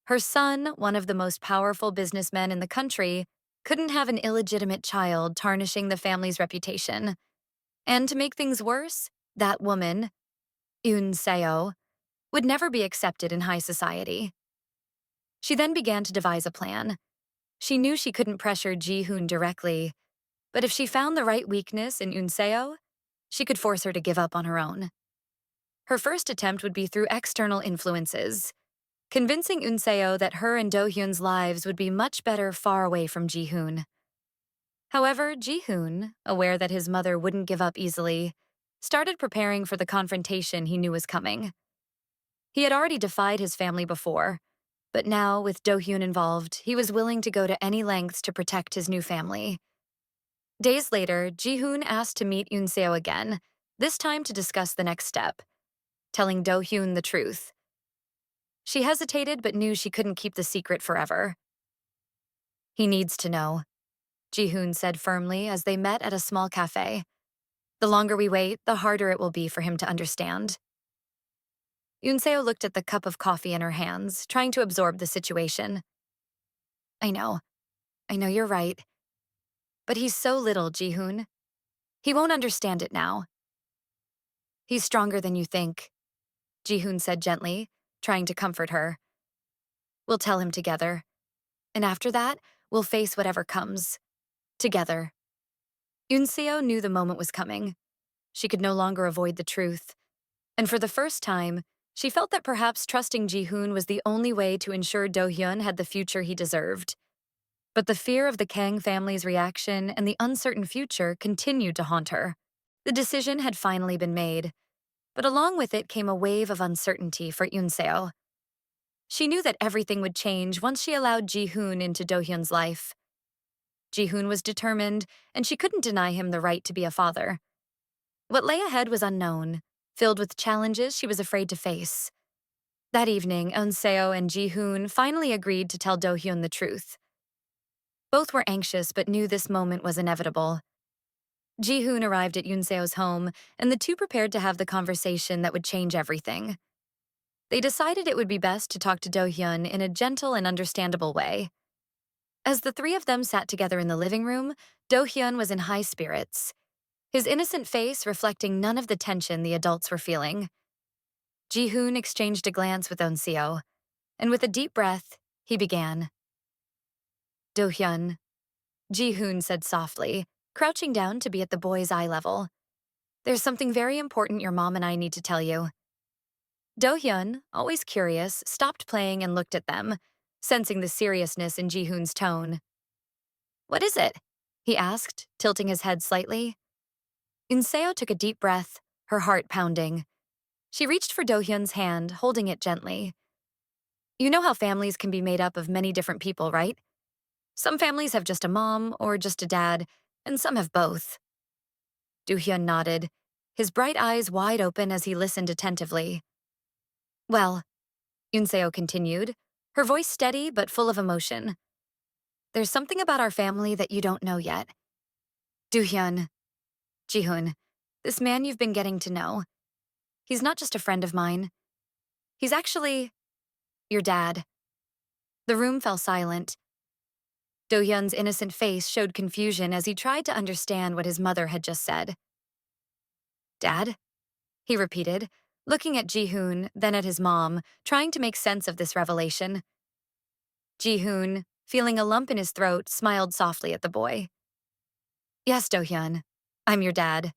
Her son, one of the most powerful businessmen in the country, couldn't have an illegitimate child tarnishing the family's reputation. And to make things worse, that woman, Unseo, would never be accepted in high society. She then began to devise a plan. She knew she couldn't pressure Ji-hoon directly, but if she found the right weakness in Unseo, she could force her to give up on her own. Her first attempt would be through external influences, convincing Unseo that her and Do-hyun's lives would be much better far away from Ji-hoon. However, Ji-hoon, aware that his mother wouldn't give up easily, started preparing for the confrontation he knew was coming. He had already defied his family before, but now, with Do-hyun involved, he was willing to go to any lengths to protect his new family. Days later, Ji-hoon asked to meet Unseo again, this time to discuss the next step, telling Do-hyun the truth. She hesitated but knew she couldn't keep the secret forever. He needs to know, Ji-hoon said firmly as they met at a small cafe. The longer we wait, the harder it will be for him to understand. Unseo looked at the cup of coffee in her hands, trying to absorb the situation. I know you're right. But he's so little, Ji-hoon. He won't understand it now. He's stronger than you think, Ji-hoon said gently, trying to comfort her. We'll tell him together. And after that, we'll face whatever comes. Together. Unseo knew the moment was coming. She could no longer avoid the truth. And for the first time, she felt that perhaps trusting Ji-hoon was the only way to ensure Do-hyun had the future he deserved. But the fear of the Kang family's reaction and the uncertain future continued to haunt her. The decision had finally been made, but along with it came a wave of uncertainty for Unseo. She knew that everything would change once she allowed Ji-hoon into Do-hyun's life. Ji-hoon was determined, and she couldn't deny him the right to be a father. What lay ahead was unknown, filled with challenges she was afraid to face. That evening, Unseo and Ji-hoon finally agreed to tell Do-hyun the truth. Both were anxious but knew this moment was inevitable. Ji-hoon arrived at Unseo's home, and the two prepared to have the conversation that would change everything. They decided it would be best to talk to Do-hyun in a gentle and understandable way. As the three of them sat together in the living room, Do-hyun was in high spirits, his innocent face reflecting none of the tension the adults were feeling. Ji-hoon exchanged a glance with Unseo, and with a deep breath, he began. Do-hyun, Ji-hoon said softly, crouching down to be at the boy's eye level. There's something very important your mom and I need to tell you. Do-hyun, always curious, stopped playing and looked at them, sensing the seriousness in Ji-hoon's tone. What is it? He asked, tilting his head slightly. Unseo took a deep breath, her heart pounding. She reached for Do-hyun's hand, holding it gently. You know how families can be made up of many different people, right? Some families have just a mom or just a dad, and some have both. Do-hyun nodded, his bright eyes wide open as he listened attentively. Well, Unseo continued, her voice steady but full of emotion. There's something about our family that you don't know yet. Do-hyun, Ji-hoon, this man you've been getting to know, he's not just a friend of mine. He's actually your dad. The room fell silent. Do-hyun's innocent face showed confusion as he tried to understand what his mother had just said. Dad? He repeated, looking at Ji-hoon, then at his mom, trying to make sense of this revelation. Ji-hoon, feeling a lump in his throat, smiled softly at the boy. Yes, Do-hyun, I'm your dad.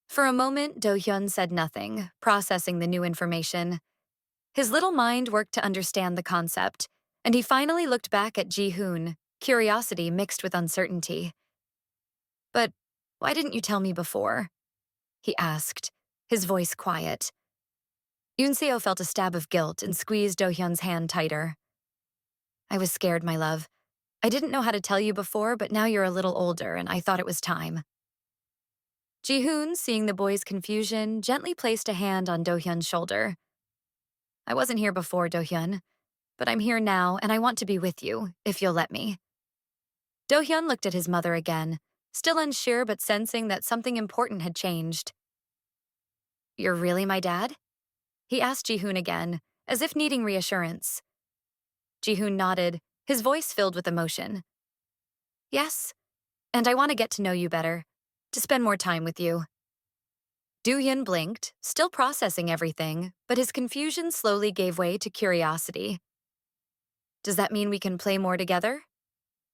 For a moment, Do-hyun said nothing, processing the new information. His little mind worked to understand the concept, and he finally looked back at Ji-hoon, curiosity mixed with uncertainty. But why didn't you tell me before? He asked, his voice quiet. Unseo felt a stab of guilt and squeezed Do-hyun's hand tighter. I was scared, my love. I didn't know how to tell you before, but now you're a little older, and I thought it was time. Ji-hoon, seeing the boy's confusion, gently placed a hand on Do-hyun's shoulder. I wasn't here before, Do-hyun, but I'm here now, and I want to be with you, if you'll let me. Do-hyun looked at his mother again, still unsure but sensing that something important had changed. You're really my dad? He asked Ji-hoon again, as if needing reassurance. Ji-hoon nodded, his voice filled with emotion. Yes, and I want to get to know you better, to spend more time with you. Do-hyun blinked, still processing everything, but his confusion slowly gave way to curiosity. Does that mean we can play more together?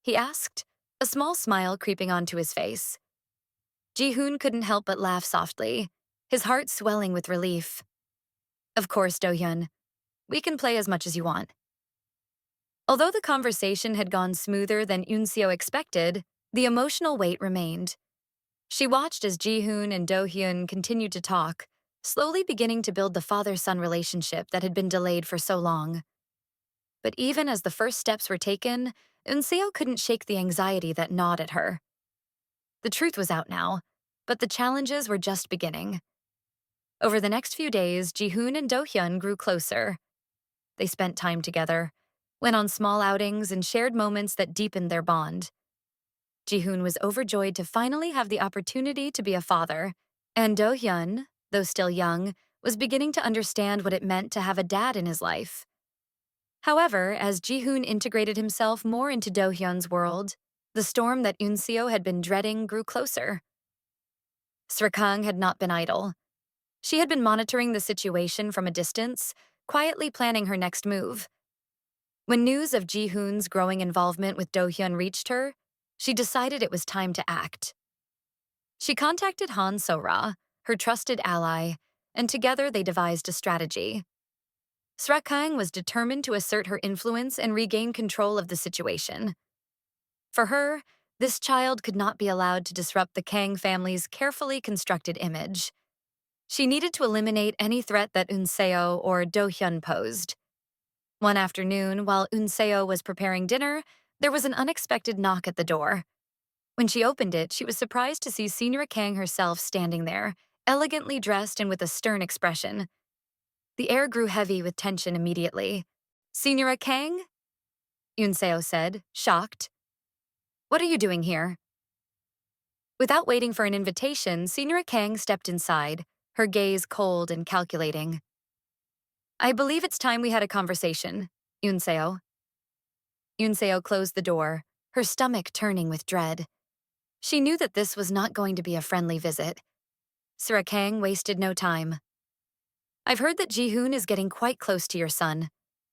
He asked, a small smile creeping onto his face. Ji-hoon couldn't help but laugh softly. his heart swelling with relief. Of course, Do-hyun. We can play as much as you want. Although the conversation had gone smoother than Eun-seo expected, the emotional weight remained. She watched as Ji-hoon and Do-hyun continued to talk, slowly beginning to build the father-son relationship that had been delayed for so long. But even as the first steps were taken, Eun-seo couldn't shake the anxiety that gnawed at her. The truth was out now, but the challenges were just beginning. Over the next few days, Ji-hoon and Do-hyun grew closer. They spent time together, went on small outings, and shared moments that deepened their bond. Ji-hoon was overjoyed to finally have the opportunity to be a father, and Do-hyun, though still young, was beginning to understand what it meant to have a dad in his life. However, as Ji-hoon integrated himself more into Do-hyun's world, the storm that Eun-seo had been dreading grew closer. Srakang had not been idle. She had been monitoring the situation from a distance, quietly planning her next move. When news of Ji-hoon's growing involvement with Do-hyun reached her, she decided it was time to act. She contacted Han So-ra, her trusted ally, and together they devised a strategy. Srakang was determined to assert her influence and regain control of the situation. For her, this child could not be allowed to disrupt the Kang family's carefully constructed image. She needed to eliminate any threat that Eun-seo or Do-hyun posed. One afternoon, while Eun-seo was preparing dinner, there was an unexpected knock at the door. When she opened it, she was surprised to see Senior Kang herself standing there, elegantly dressed and with a stern expression. The air grew heavy with tension immediately. "Senior Kang?" Eun-seo said, shocked. "What are you doing here?" Without waiting for an invitation, Senior Kang stepped inside, her gaze cold and calculating. "I believe it's time we had a conversation, Eun-seo." Eun-seo closed the door, her stomach turning with dread. She knew that this was not going to be a friendly visit. Srakang wasted no time. "I've heard that Ji-hoon is getting quite close to your son,"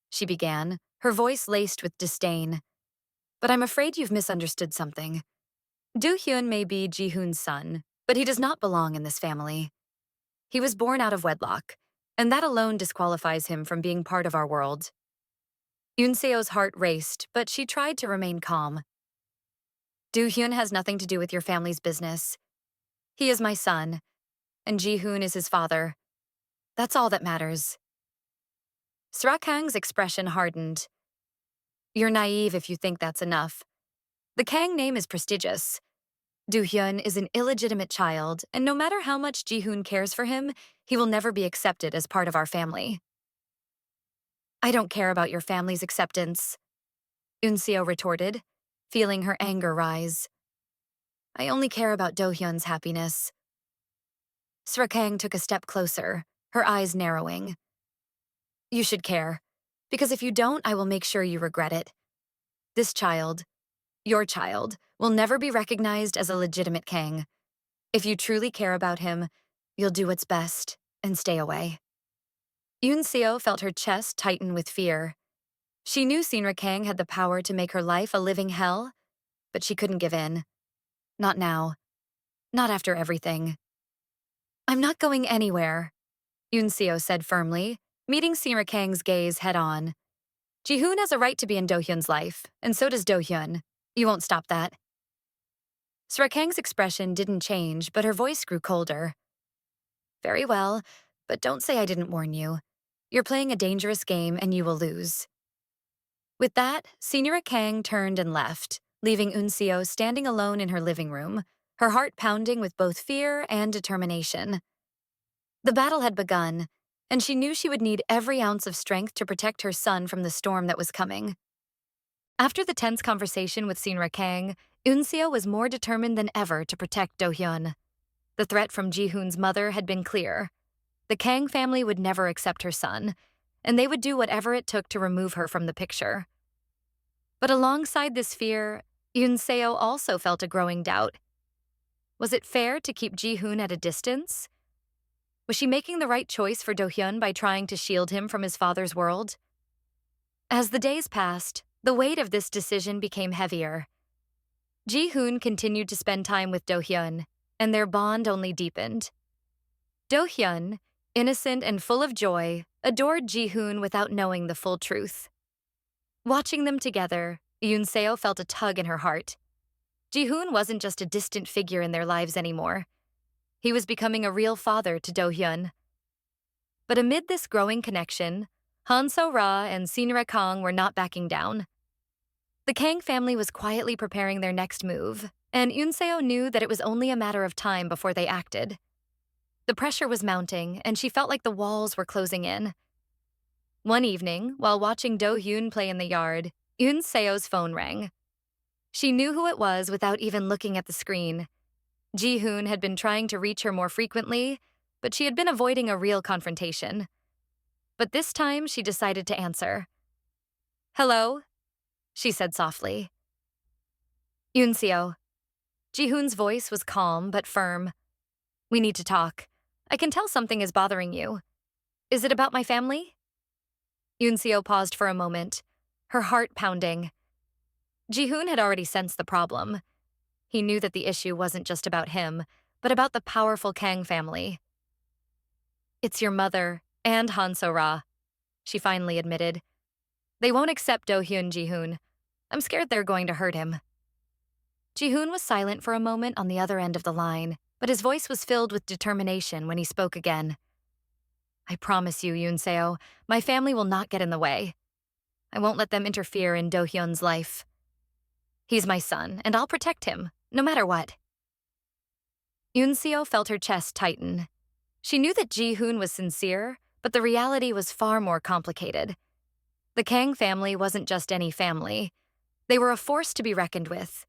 she began, her voice laced with disdain. "But I'm afraid you've misunderstood something. Do-hyun may be Ji-hoon's son, but he does not belong in this family. He was born out of wedlock, and that alone disqualifies him from being part of our world." Eun-seo's heart raced, but she tried to remain calm. "Do-hyun has nothing to do with your family's business. He is my son, and Ji-hoon is his father. That's all that matters." Srakang's expression hardened. "You're naive if you think that's enough. The Kang name is prestigious. Do-hyun is an illegitimate child, and no matter how much Ji-hoon cares for him, he will never be accepted as part of our family." "I don't care about your family's acceptance," Eun-seo retorted, feeling her anger rise. "I only care about Do-hyun's happiness." Srakang took a step closer, her eyes narrowing. "You should care, because if you don't, I will make sure you regret it. This child, your child, will never be recognized as a legitimate Kang. If you truly care about him, you'll do what's best and stay away." Eun-seo felt her chest tighten with fear. She knew Sinra Kang had the power to make her life a living hell, but she couldn't give in. Not now. Not after everything. "I'm not going anywhere," Eun-seo said firmly, meeting Sinra Kang's gaze head-on. "Ji-hoon has a right to be in Do-hyun's life, and so does Do-hyun. You won't stop that." Sra Kang's expression didn't change, but her voice grew colder. "Very well, but don't say I didn't warn you. You're playing a dangerous game and you will lose." With that, Senior Kang turned and left, leaving Eun-seo standing alone in her living room, her heart pounding with both fear and determination. The battle had begun, and she knew she would need every ounce of strength to protect her son from the storm that was coming. After the tense conversation with Sinra Kang, Eun-seo was more determined than ever to protect Do-hyun. The threat from Ji-hoon's mother had been clear. The Kang family would never accept her son, and they would do whatever it took to remove her from the picture. But alongside this fear, Eun-seo also felt a growing doubt. Was it fair to keep Ji-hoon at a distance? Was she making the right choice for Do-hyun by trying to shield him from his father's world? As the days passed, the weight of this decision became heavier. Ji-hoon continued to spend time with Do-hyun, and their bond only deepened. Do-hyun, innocent and full of joy, adored Ji-hoon without knowing the full truth. Watching them together, Yoon-seo felt a tug in her heart. Ji-hoon wasn't just a distant figure in their lives anymore. He was becoming a real father to Do-hyun. But amid this growing connection, Han So-ra and Sinra Kang were not backing down. The Kang family was quietly preparing their next move, and Yoon-seo knew that it was only a matter of time before they acted. The pressure was mounting, and she felt like the walls were closing in. One evening, while watching Do-hyun play in the yard, Yoon-seo's phone rang. She knew who it was without even looking at the screen. Ji-hoon had been trying to reach her more frequently, but she had been avoiding a real confrontation. But this time, she decided to answer. "Hello?" she said softly. "Yoon-seo." Ji-hoon's voice was calm but firm. "We need to talk. I can tell something is bothering you. Is it about my family?" Yoon-seo paused for a moment, her heart pounding. Ji-hoon had already sensed the problem. He knew that the issue wasn't just about him, but about the powerful Kang family. "It's your mother and Han So-ra," she finally admitted. "They won't accept Do-hyun, Ji-hoon. I'm scared they're going to hurt him." Ji-hoon was silent for a moment on the other end of the line, but his voice was filled with determination when he spoke again. "I promise you, Yoon-seo, my family will not get in the way. I won't let them interfere in Do-hyun's life. He's my son, and I'll protect him, no matter what." Yoon-seo felt her chest tighten. She knew that Ji-hoon was sincere, but the reality was far more complicated. The Kang family wasn't just any family. They were a force to be reckoned with,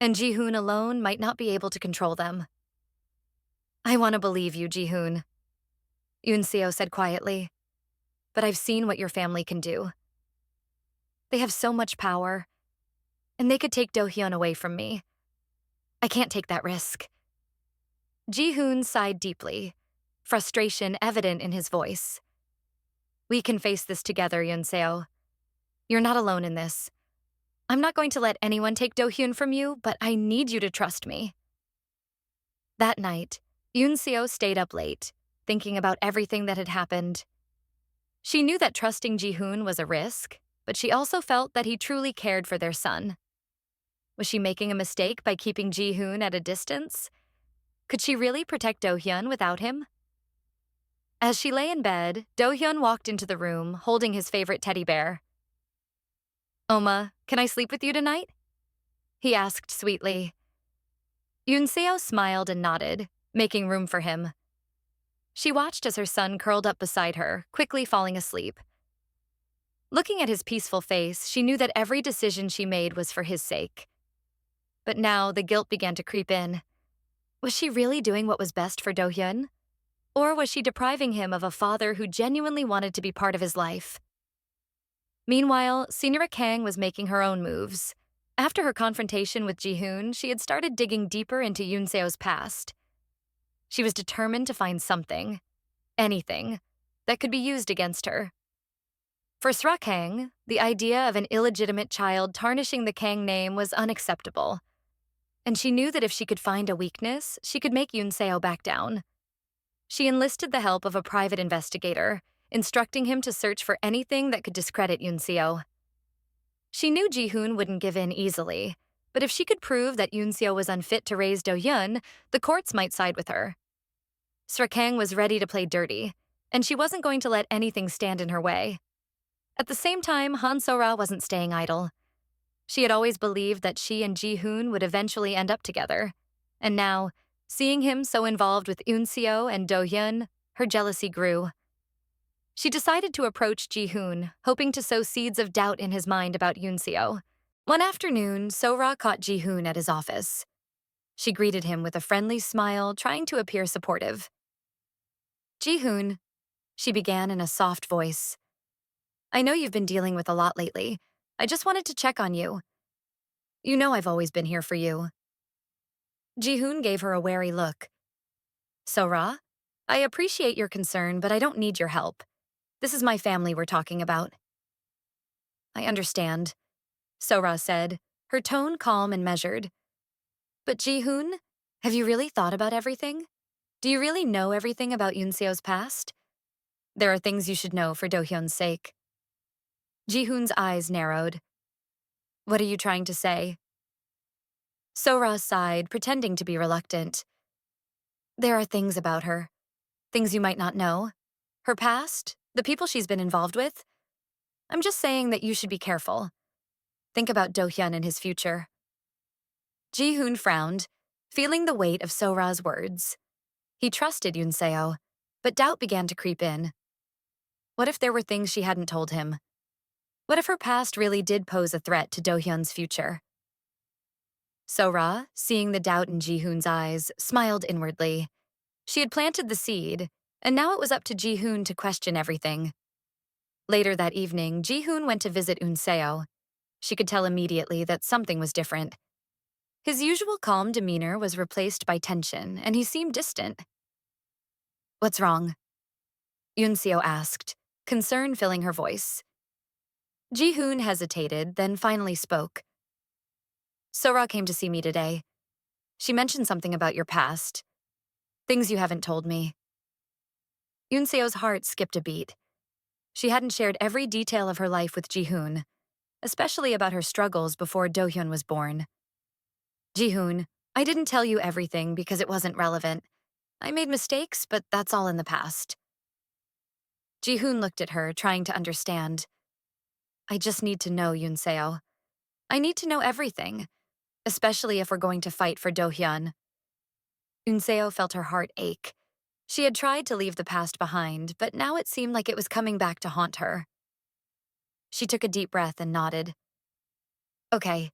and Ji-hoon alone might not be able to control them. "I want to believe you, Ji-hoon," Yoon-seo said quietly, "but I've seen what your family can do. They have so much power, and they could take Do-hyun away from me. I can't take that risk." Ji-hoon sighed deeply, frustration evident in his voice. "We can face this together, Yoon-seo. You're not alone in this. I'm not going to let anyone take Do-hyun from you, but I need you to trust me." That night, Yoon-seo stayed up late, thinking about everything that had happened. She knew that trusting Ji-hoon was a risk, but she also felt that he truly cared for their son. Was she making a mistake by keeping Ji-hoon at a distance? Could she really protect Do-hyun without him? As she lay in bed, Do-hyun walked into the room, holding his favorite teddy bear. "Oma, can I sleep with you tonight?" he asked sweetly. Yoon-seo smiled and nodded, making room for him. She watched as her son curled up beside her, quickly falling asleep. Looking at his peaceful face, she knew that every decision she made was for his sake. But now the guilt began to creep in. Was she really doing what was best for Do-hyun? Or was she depriving him of a father who genuinely wanted to be part of his life? Meanwhile, Sinra Kang was making her own moves. After her confrontation with Ji-hoon, she had started digging deeper into Yoon-seo's past. She was determined to find something, anything, that could be used against her. For Sra Kang, the idea of an illegitimate child tarnishing the Kang name was unacceptable. And she knew that if she could find a weakness, she could make Yoon-seo back down. She enlisted the help of a private investigator, instructing him to search for anything that could discredit Yoon-seo. She knew Ji-hoon wouldn't give in easily, but if she could prove that Yoon-seo was unfit to raise Do-hyun, the courts might side with her. Sra Kang was ready to play dirty, and she wasn't going to let anything stand in her way. At the same time, Han So-ra wasn't staying idle. She had always believed that she and Ji-hoon would eventually end up together, and now, seeing him so involved with Yoon-seo and Do-hyun, her jealousy grew. She decided to approach Ji-hoon, hoping to sow seeds of doubt in his mind about Yoon-seo. One afternoon, So-ra caught Ji-hoon at his office. She greeted him with a friendly smile, trying to appear supportive. "Ji-hoon," she began in a soft voice. "I know you've been dealing with a lot lately. I just wanted to check on you. You know I've always been here for you." Ji-hoon gave her a wary look. "So-ra, I appreciate your concern, but I don't need your help. This is my family we're talking about." "I understand," So-ra said, her tone calm and measured. "But Ji-hoon, have you really thought about everything? Do you really know everything about Yoonseo's past? There are things you should know for Do-hyun's sake. Ji-hoon's eyes narrowed. What are you trying to say? So-ra sighed, pretending to be reluctant. There are things about her. Things you might not know. Her past, the people she's been involved with. I'm just saying that you should be careful. Think about Do-hyun and his future. Ji-hoon frowned, feeling the weight of So-ra's words. He trusted Yoon-seo, but doubt began to creep in. What if there were things she hadn't told him? What if her past really did pose a threat to Do-hyun's future? So-ra, seeing the doubt in Ji-hoon's eyes, smiled inwardly. She had planted the seed, and now it was up to Ji-hoon to question everything. Later that evening, Ji-hoon went to visit Yoon-seo. She could tell immediately that something was different. His usual calm demeanor was replaced by tension, and he seemed distant. What's wrong? Yoon-seo asked, concern filling her voice. Ji-hoon hesitated, then finally spoke. So-ra came to see me today. She mentioned something about your past. Things you haven't told me. Yoon-seo's heart skipped a beat. She hadn't shared every detail of her life with Ji-hoon, especially about her struggles before Do-hyun was born. Ji-hoon, I didn't tell you everything because it wasn't relevant. I made mistakes, but that's all in the past. Ji-hoon looked at her, trying to understand. I just need to know, Yoon-seo. I need to know everything, especially if we're going to fight for Do-hyun. Yoon-seo felt her heart ache. She had tried to leave the past behind, but now it seemed like it was coming back to haunt her. She took a deep breath and nodded. Okay,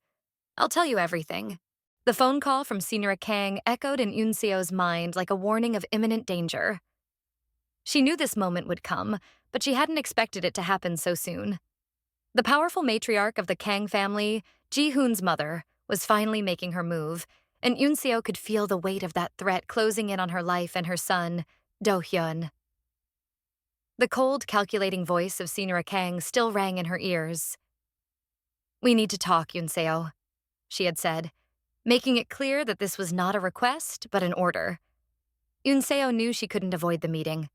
I'll tell you everything. The phone call from Senior Kang echoed in Yoon-seo's mind like a warning of imminent danger. She knew this moment would come, but she hadn't expected it to happen so soon. The powerful matriarch of the Kang family, Ji-hoon's mother, was finally making her move, and Yoon-seo could feel the weight of that threat closing in on her life and her son, Do-hyun. The cold, calculating voice of Senior Kang still rang in her ears. We need to talk, Yoon-seo, she had said, making it clear that this was not a request, but an order. Yoon-seo knew she couldn't avoid the meeting.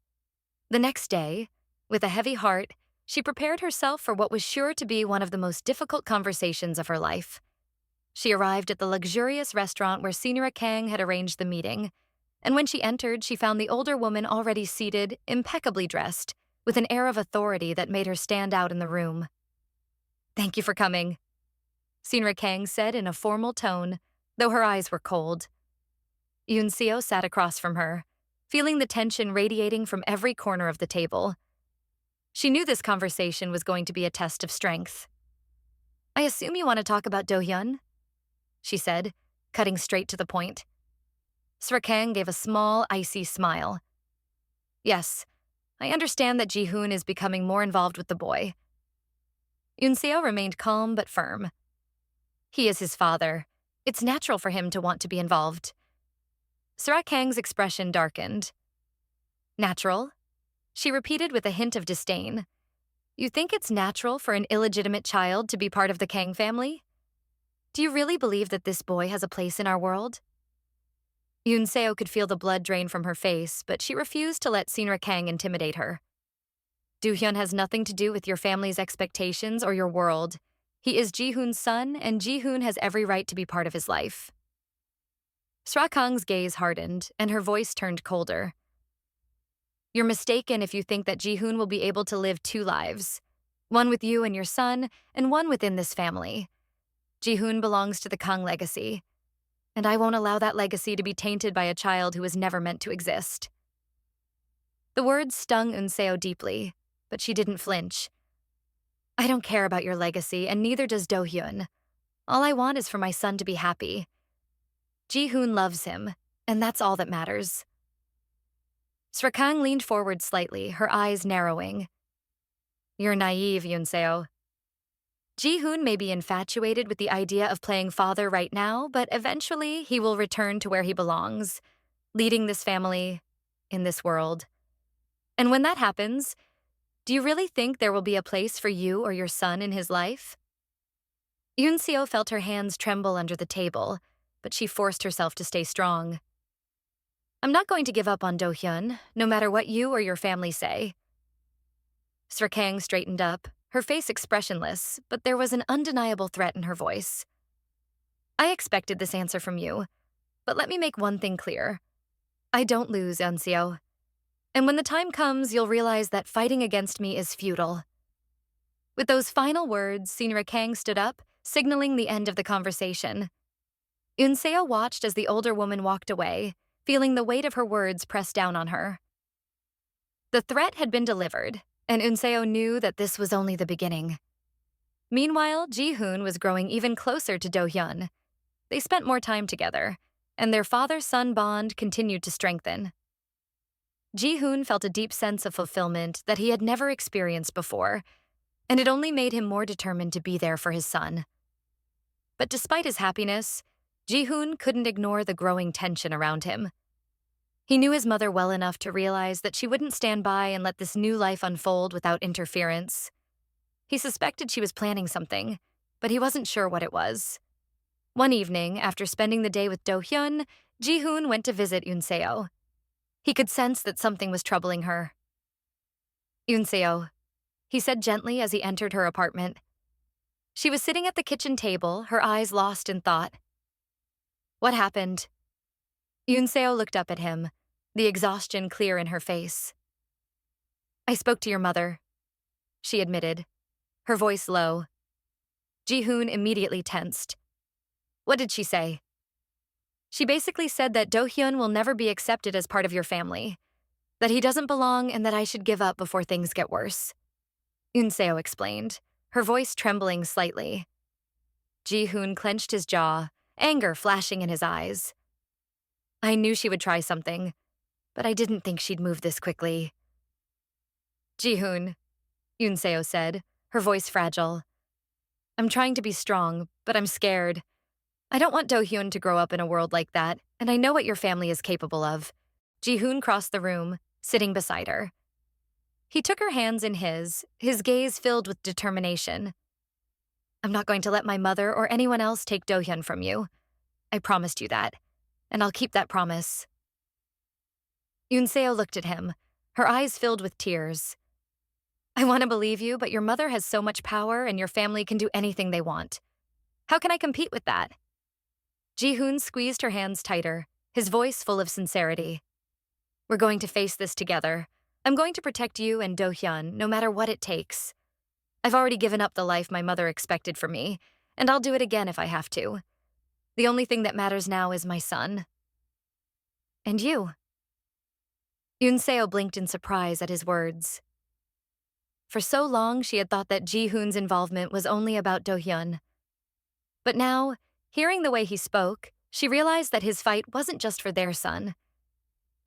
The next day, with a heavy heart, she prepared herself for what was sure to be one of the most difficult conversations of her life. She arrived at the luxurious restaurant where Senior Kang had arranged the meeting, and when she entered, she found the older woman already seated, impeccably dressed, with an air of authority that made her stand out in the room. Thank you for coming, Senior Kang said in a formal tone, though her eyes were cold. Yoon-seo sat across from her, feeling the tension radiating from every corner of the table. She knew this conversation was going to be a test of strength. I assume you want to talk about Do-hyun? She said, cutting straight to the point. Kang gave a small, icy smile. Yes, I understand that Ji-hoon is becoming more involved with the boy. Yoon-seo remained calm but firm. He is his father. It's natural for him to want to be involved. Kang's expression darkened. Natural? She repeated with a hint of disdain. You think it's natural for an illegitimate child to be part of the Kang family? Do you really believe that this boy has a place in our world? Yoon-seo could feel the blood drain from her face, but she refused to let Senior Kang intimidate her. Do-hyun has nothing to do with your family's expectations or your world. He is Ji-hoon's son, and Ji-hoon has every right to be part of his life. Kang's gaze hardened, and her voice turned colder. You're mistaken if you think that Ji-hoon will be able to live two lives, one with you and your son, and one within this family. Ji-hoon belongs to the Kang legacy, and I won't allow that legacy to be tainted by a child who was never meant to exist. The words stung Yoon-seo deeply, but she didn't flinch. I don't care about your legacy, and neither does Do-hyun. All I want is for my son to be happy. Ji-hoon loves him, and that's all that matters. Kang leaned forward slightly, her eyes narrowing. You're naive, Yoon-seo. Ji-hoon may be infatuated with the idea of playing father right now, but eventually he will return to where he belongs, leading this family, in this world. And when that happens, do you really think there will be a place for you or your son in his life? Yoon-seo felt her hands tremble under the table, but she forced herself to stay strong. I'm not going to give up on Do-hyun, no matter what you or your family say. Srakang straightened up, her face expressionless, but there was an undeniable threat in her voice. I expected this answer from you, but let me make one thing clear. I don't lose, Eun-seo. And when the time comes, you'll realize that fighting against me is futile. With those final words, Senior Kang stood up, signaling the end of the conversation. Eun-seo watched as the older woman walked away, feeling the weight of her words press down on her. The threat had been delivered, and Eun-seo knew that this was only the beginning. Meanwhile, Ji-hoon was growing even closer to Do-hyun. They spent more time together, and their father-son bond continued to strengthen. Ji-hoon felt a deep sense of fulfillment that he had never experienced before, and it only made him more determined to be there for his son. But despite his happiness, Ji-hoon couldn't ignore the growing tension around him. He knew his mother well enough to realize that she wouldn't stand by and let this new life unfold without interference. He suspected she was planning something, but he wasn't sure what it was. One evening, after spending the day with Do-hyun, Ji-hoon went to visit Eun-seo. He could sense that something was troubling her. "Eun-seo," he said gently as he entered her apartment. She was sitting at the kitchen table, her eyes lost in thought. "What happened?" Eun-seo looked up at him, the exhaustion clear in her face. "I spoke to your mother," she admitted, her voice low. Ji-hoon immediately tensed. "What did she say?" "She basically said that Do-hyun will never be accepted as part of your family, that he doesn't belong and that I should give up before things get worse," Eun-seo explained, her voice trembling slightly. Ji-hoon clenched his jaw, anger flashing in his eyes. "I knew she would try something, but I didn't think she'd move this quickly." "Ji-hoon," Eun-seo said, her voice fragile. "I'm trying to be strong, but I'm scared. I don't want Do-hyun to grow up in a world like that, and I know what your family is capable of." Ji-hoon crossed the room, sitting beside her. He took her hands in his gaze filled with determination. "I'm not going to let my mother or anyone else take Do-hyun from you. I promised you that, and I'll keep that promise." Eun-seo looked at him, her eyes filled with tears. "I want to believe you, but your mother has so much power and your family can do anything they want. How can I compete with that?" Ji-hoon squeezed her hands tighter, his voice full of sincerity. "We're going to face this together. I'm going to protect you and Do-hyun, no matter what it takes. I've already given up the life my mother expected from me, and I'll do it again if I have to. The only thing that matters now is my son." "And you?" Eun-seo blinked in surprise at his words. For so long, she had thought that Ji-hoon's involvement was only about Do-hyun. But now, hearing the way he spoke, she realized that his fight wasn't just for their son.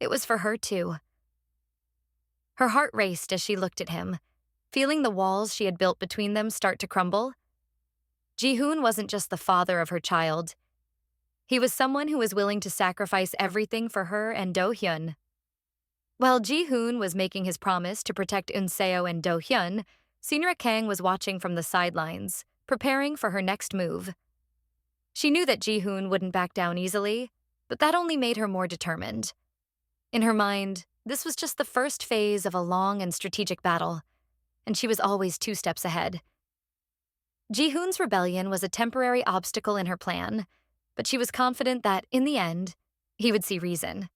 It was for her too. Her heart raced as she looked at him, feeling the walls she had built between them start to crumble. Ji-hoon wasn't just the father of her child. He was someone who was willing to sacrifice everything for her and Do-hyun. While Ji-hoon was making his promise to protect Eun-seo and Do-hyun, Senior Kang was watching from the sidelines, preparing for her next move. She knew that Ji-hoon wouldn't back down easily, but that only made her more determined. In her mind, this was just the first phase of a long and strategic battle, and she was always 2 steps ahead. Ji-hoon's rebellion was a temporary obstacle in her plan, but she was confident that, in the end, he would see reason.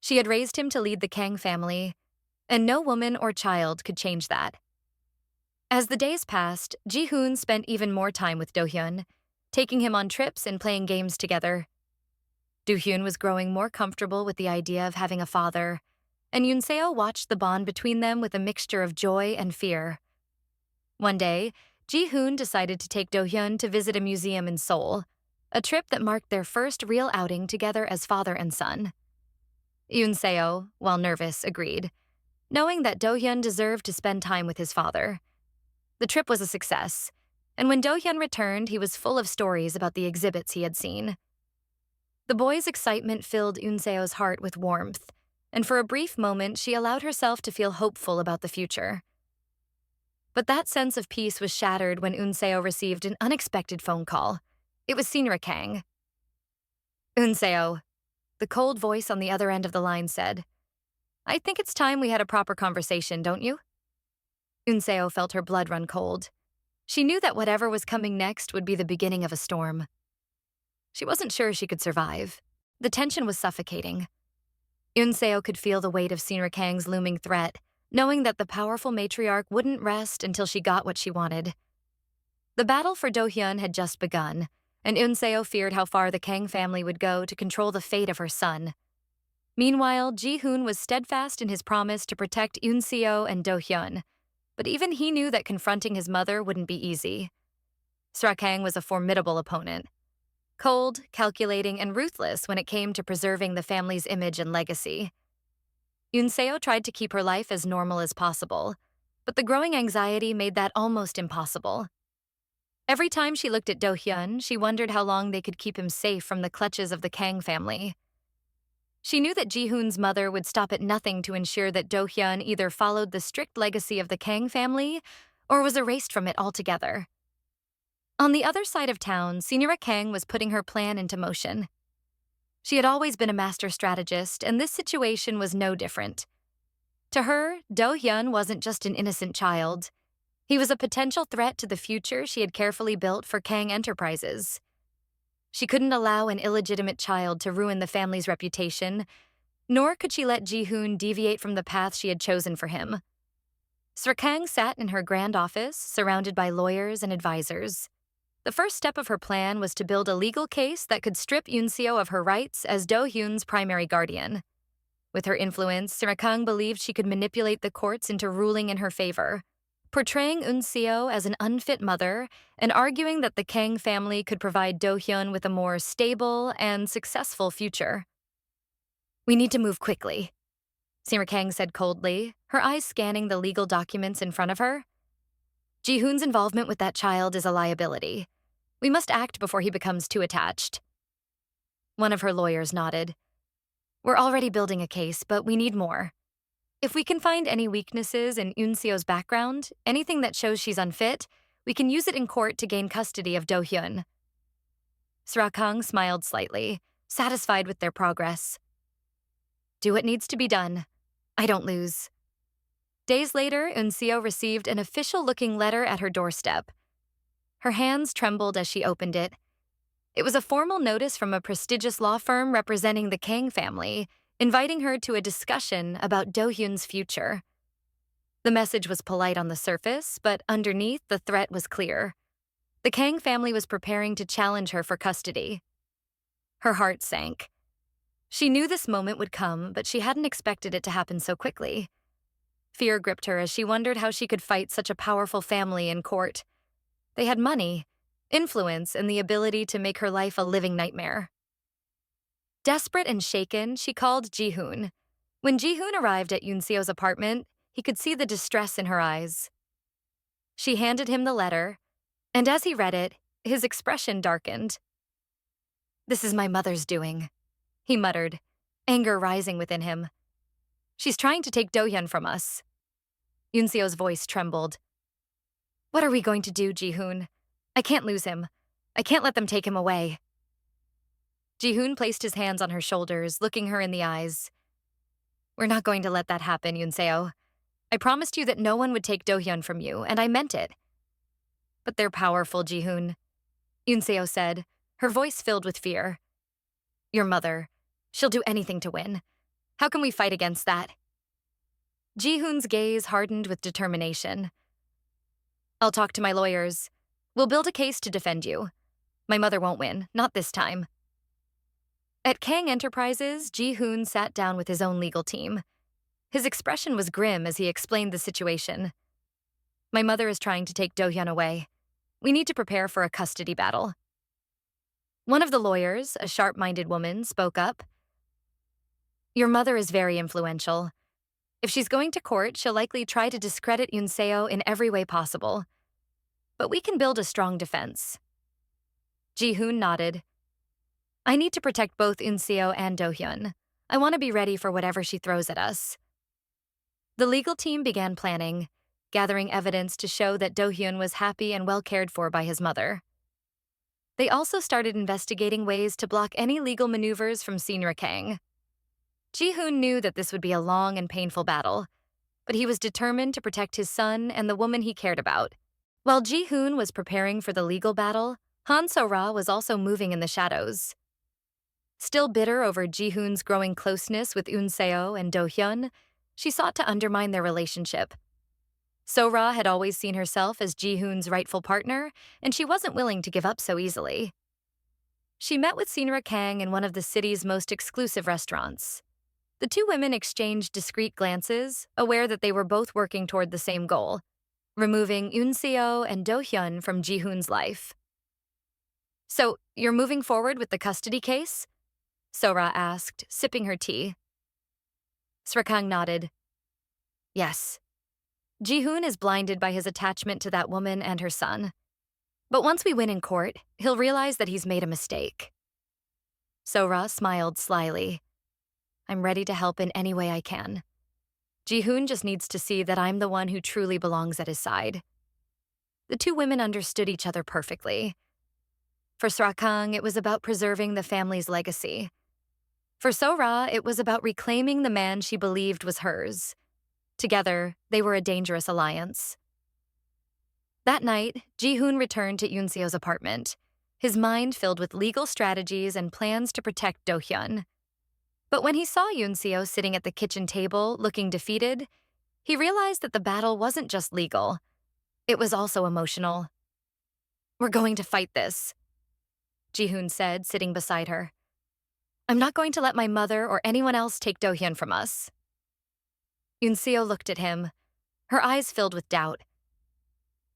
She had raised him to lead the Kang family, and no woman or child could change that. As the days passed, Ji-hoon spent even more time with Do-hyun, taking him on trips and playing games together. Do-hyun was growing more comfortable with the idea of having a father, and Eun-seo watched the bond between them with a mixture of joy and fear. One day, Ji-hoon decided to take Do-hyun to visit a museum in Seoul, a trip that marked their first real outing together as father and son. Eun-seo, while nervous, agreed, knowing that Do-hyun deserved to spend time with his father. The trip was a success, and when Do-hyun returned, he was full of stories about the exhibits he had seen. The boy's excitement filled Eun-seo's heart with warmth, and for a brief moment she allowed herself to feel hopeful about the future. But that sense of peace was shattered when Eun-seo received an unexpected phone call. It was Senior Kang. "Eun-seo," The cold voice on the other end of the line said, "I think it's time we had a proper conversation, don't you?" Unseo felt her blood run cold. She knew that whatever was coming next would be the beginning of a storm. She wasn't sure she could survive. The tension was suffocating. Unseo could feel the weight of Sinra Kang's looming threat, knowing that the powerful matriarch wouldn't rest until she got what she wanted. The battle for Do-hyun had just begun, and Unseo feared how far the Kang family would go to control the fate of her son. Meanwhile, Ji-hoon was steadfast in his promise to protect Unseo and Do-hyun, but even he knew that confronting his mother wouldn't be easy. Sra Kang was a formidable opponent. Cold, calculating, and ruthless when it came to preserving the family's image and legacy. Unseo tried to keep her life as normal as possible, but the growing anxiety made that almost impossible. Every time she looked at Do-hyun, she wondered how long they could keep him safe from the clutches of the Kang family. She knew that Ji-hoon's mother would stop at nothing to ensure that Do-hyun either followed the strict legacy of the Kang family or was erased from it altogether. On the other side of town, Sinra Kang was putting her plan into motion. She had always been a master strategist, and this situation was no different. To her, Do-hyun wasn't just an innocent child. He was a potential threat to the future she had carefully built for Kang Enterprises. She couldn't allow an illegitimate child to ruin the family's reputation, nor could she let Ji-hoon deviate from the path she had chosen for him. Sra Kang sat in her grand office, surrounded by lawyers and advisors. The first step of her plan was to build a legal case that could strip Unseo of her rights as Do-hyun's primary guardian. With her influence, Sra Kang believed she could manipulate the courts into ruling in her favor, portraying Unseo as an unfit mother and arguing that the Kang family could provide Do-hyun with a more stable and successful future. "We need to move quickly," Sra Kang said coldly, her eyes scanning the legal documents in front of her. "Ji-hoon's involvement with that child is a liability. We must act before he becomes too attached." One of her lawyers nodded. "We're already building a case, but we need more. If we can find any weaknesses in Unseo's background, anything that shows she's unfit, we can use it in court to gain custody of Do-hyun." Sra Kang smiled slightly, satisfied with their progress. "Do what needs to be done. I don't lose." Days later, Unseo received an official-looking letter at her doorstep. Her hands trembled as she opened it. It was a formal notice from a prestigious law firm representing the Kang family, inviting her to a discussion about Do-hyun's future. The message was polite on the surface, but underneath, the threat was clear. The Kang family was preparing to challenge her for custody. Her heart sank. She knew this moment would come, but she hadn't expected it to happen so quickly. Fear gripped her as she wondered how she could fight such a powerful family in court. They had money, influence, and the ability to make her life a living nightmare. Desperate and shaken, she called Ji-hoon. When Ji-hoon arrived at Unseo's apartment, he could see the distress in her eyes. She handed him the letter, and as he read it, his expression darkened. "This is my mother's doing," he muttered, anger rising within him. "She's trying to take Do-hyun from us." Unseo's voice trembled. "What are we going to do, Ji-hoon? I can't lose him. I can't let them take him away." Ji-hoon placed his hands on her shoulders, looking her in the eyes. "We're not going to let that happen, Unseo. I promised you that no one would take Do-hyun from you, and I meant it." "But they're powerful, Ji-hoon," Unseo said, her voice filled with fear. "Your mother. She'll do anything to win. How can we fight against that?" Ji-hoon's gaze hardened with determination. "I'll talk to my lawyers. We'll build a case to defend you. My mother won't win, not this time." At Kang Enterprises, Ji-hoon sat down with his own legal team. His expression was grim as he explained the situation. "My mother is trying to take Do-hyun away. We need to prepare for a custody battle." One of the lawyers, a sharp-minded woman, spoke up. "Your mother is very influential. If she's going to court, she'll likely try to discredit Unseo in every way possible. But we can build a strong defense." Ji-hoon nodded. "I need to protect both Unseo and Do-hyun. I want to be ready for whatever she throws at us." The legal team began planning, gathering evidence to show that Do-hyun was happy and well cared for by his mother. They also started investigating ways to block any legal maneuvers from Senior Kang. Ji-hoon knew that this would be a long and painful battle, but he was determined to protect his son and the woman he cared about. While Ji-hoon was preparing for the legal battle, Han So-ra was also moving in the shadows. Still bitter over Ji-hoon's growing closeness with Eun Seo and Do-hyun, she sought to undermine their relationship. So-ra had always seen herself as Ji-hoon's rightful partner, and she wasn't willing to give up so easily. She met with Sinra Kang in one of the city's most exclusive restaurants. The two women exchanged discreet glances, aware that they were both working toward the same goal, removing Eun Seo and Do-hyun from Ji-hoon's life. "So, you're moving forward with the custody case?" So-ra asked, sipping her tea. Srakang nodded. "Yes. Ji-hoon is blinded by his attachment to that woman and her son. But once we win in court, he'll realize that he's made a mistake." So-ra smiled slyly. "I'm ready to help in any way I can. Ji-hoon just needs to see that I'm the one who truly belongs at his side." The two women understood each other perfectly. For Srakang, it was about preserving the family's legacy. For So-ra, it was about reclaiming the man she believed was hers. Together, they were a dangerous alliance. That night, Ji-hoon returned to Eun Seo's apartment, his mind filled with legal strategies and plans to protect Do-hyun. But when he saw Eun Seo sitting at the kitchen table, looking defeated, he realized that the battle wasn't just legal. It was also emotional. "We're going to fight this," Ji-hoon said, sitting beside her. "I'm not going to let my mother or anyone else take Do-hyun from us." Eun Seo looked at him, her eyes filled with doubt.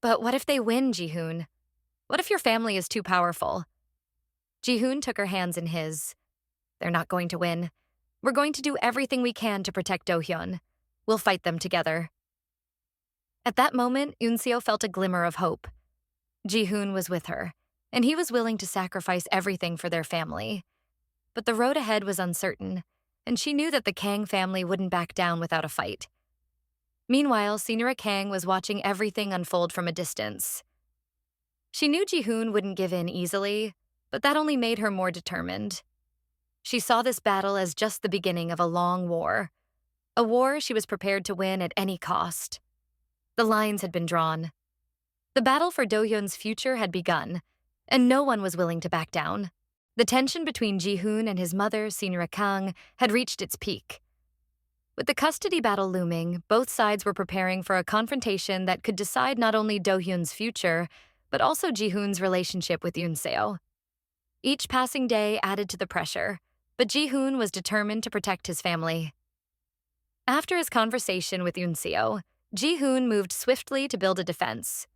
"But what if they win, Ji-hoon? What if your family is too powerful?" Ji-hoon took her hands in his. "They're not going to win. We're going to do everything we can to protect Do-hyun. We'll fight them together." At that moment, Eun Seo felt a glimmer of hope. Ji-hoon was with her, and he was willing to sacrifice everything for their family. But the road ahead was uncertain, and she knew that the Kang family wouldn't back down without a fight. Meanwhile, Sinra Kang was watching everything unfold from a distance. She knew Ji-hoon wouldn't give in easily, but that only made her more determined. She saw this battle as just the beginning of a long war, a war she was prepared to win at any cost. The lines had been drawn. The battle for Do-hyun's future had begun, and no one was willing to back down. The tension between Ji-hoon and his mother, Sinra Kang, had reached its peak. With the custody battle looming, both sides were preparing for a confrontation that could decide not only Do-hyun's future, but also Ji-hoon's relationship with Eun Seo. Each passing day added to the pressure, but Ji-hoon was determined to protect his family. After his conversation with Eun Seo, Ji-hoon moved swiftly to build a defense.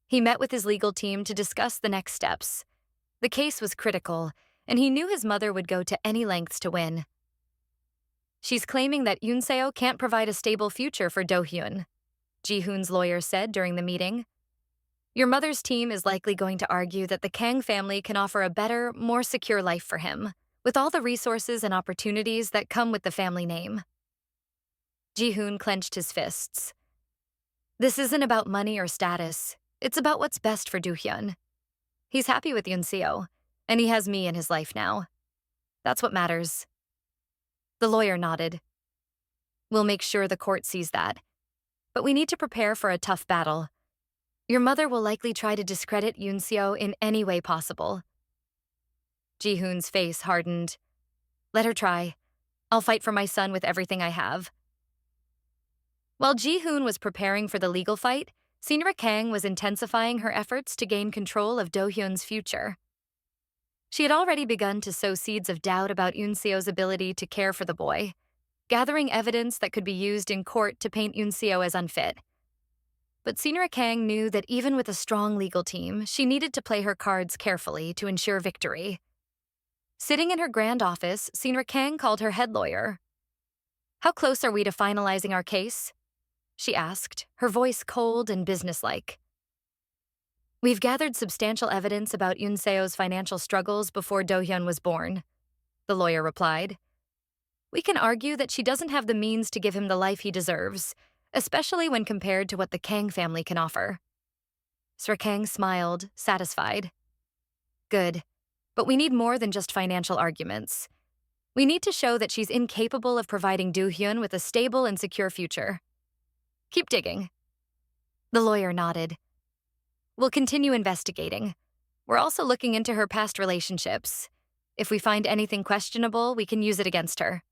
He met with his legal team to discuss the next steps. The case was critical, and he knew his mother would go to any lengths to win. "She's claiming that Eun Seo can't provide a stable future for Do-hyun," Ji-hoon's lawyer said during the meeting. "Your mother's team is likely going to argue that the Kang family can offer a better, more secure life for him, with all the resources and opportunities that come with the family name." Ji-hoon clenched his fists. "This isn't about money or status. It's about what's best for Do-hyun. He's happy with Eun Seo, and he has me in his life now. That's what matters." The lawyer nodded. "We'll make sure the court sees that. But we need to prepare for a tough battle. Your mother will likely try to discredit Eun Seo in any way possible." Ji-hoon's face hardened. "Let her try. I'll fight for my son with everything I have." While Ji-hoon was preparing for the legal fight, Sinra Kang was intensifying her efforts to gain control of Do-hyun's future. She had already begun to sow seeds of doubt about Eun Seo's ability to care for the boy, gathering evidence that could be used in court to paint Eun Seo as unfit. But Sinra Kang knew that even with a strong legal team, she needed to play her cards carefully to ensure victory. Sitting in her grand office, Sinra Kang called her head lawyer. "How close are we to finalizing our case?" she asked, her voice cold and businesslike. "We've gathered substantial evidence about Eun Seo's financial struggles before Do-hyun was born," the lawyer replied. "We can argue that she doesn't have the means to give him the life he deserves, especially when compared to what the Kang family can offer." Sra Kang smiled, satisfied. Good. But we need more than just financial arguments. We need to show that she's incapable of providing Do-hyun with a stable and secure future. Keep digging. The lawyer nodded. We'll continue investigating. We're also looking into her past relationships. If we find anything questionable, we can use it against her.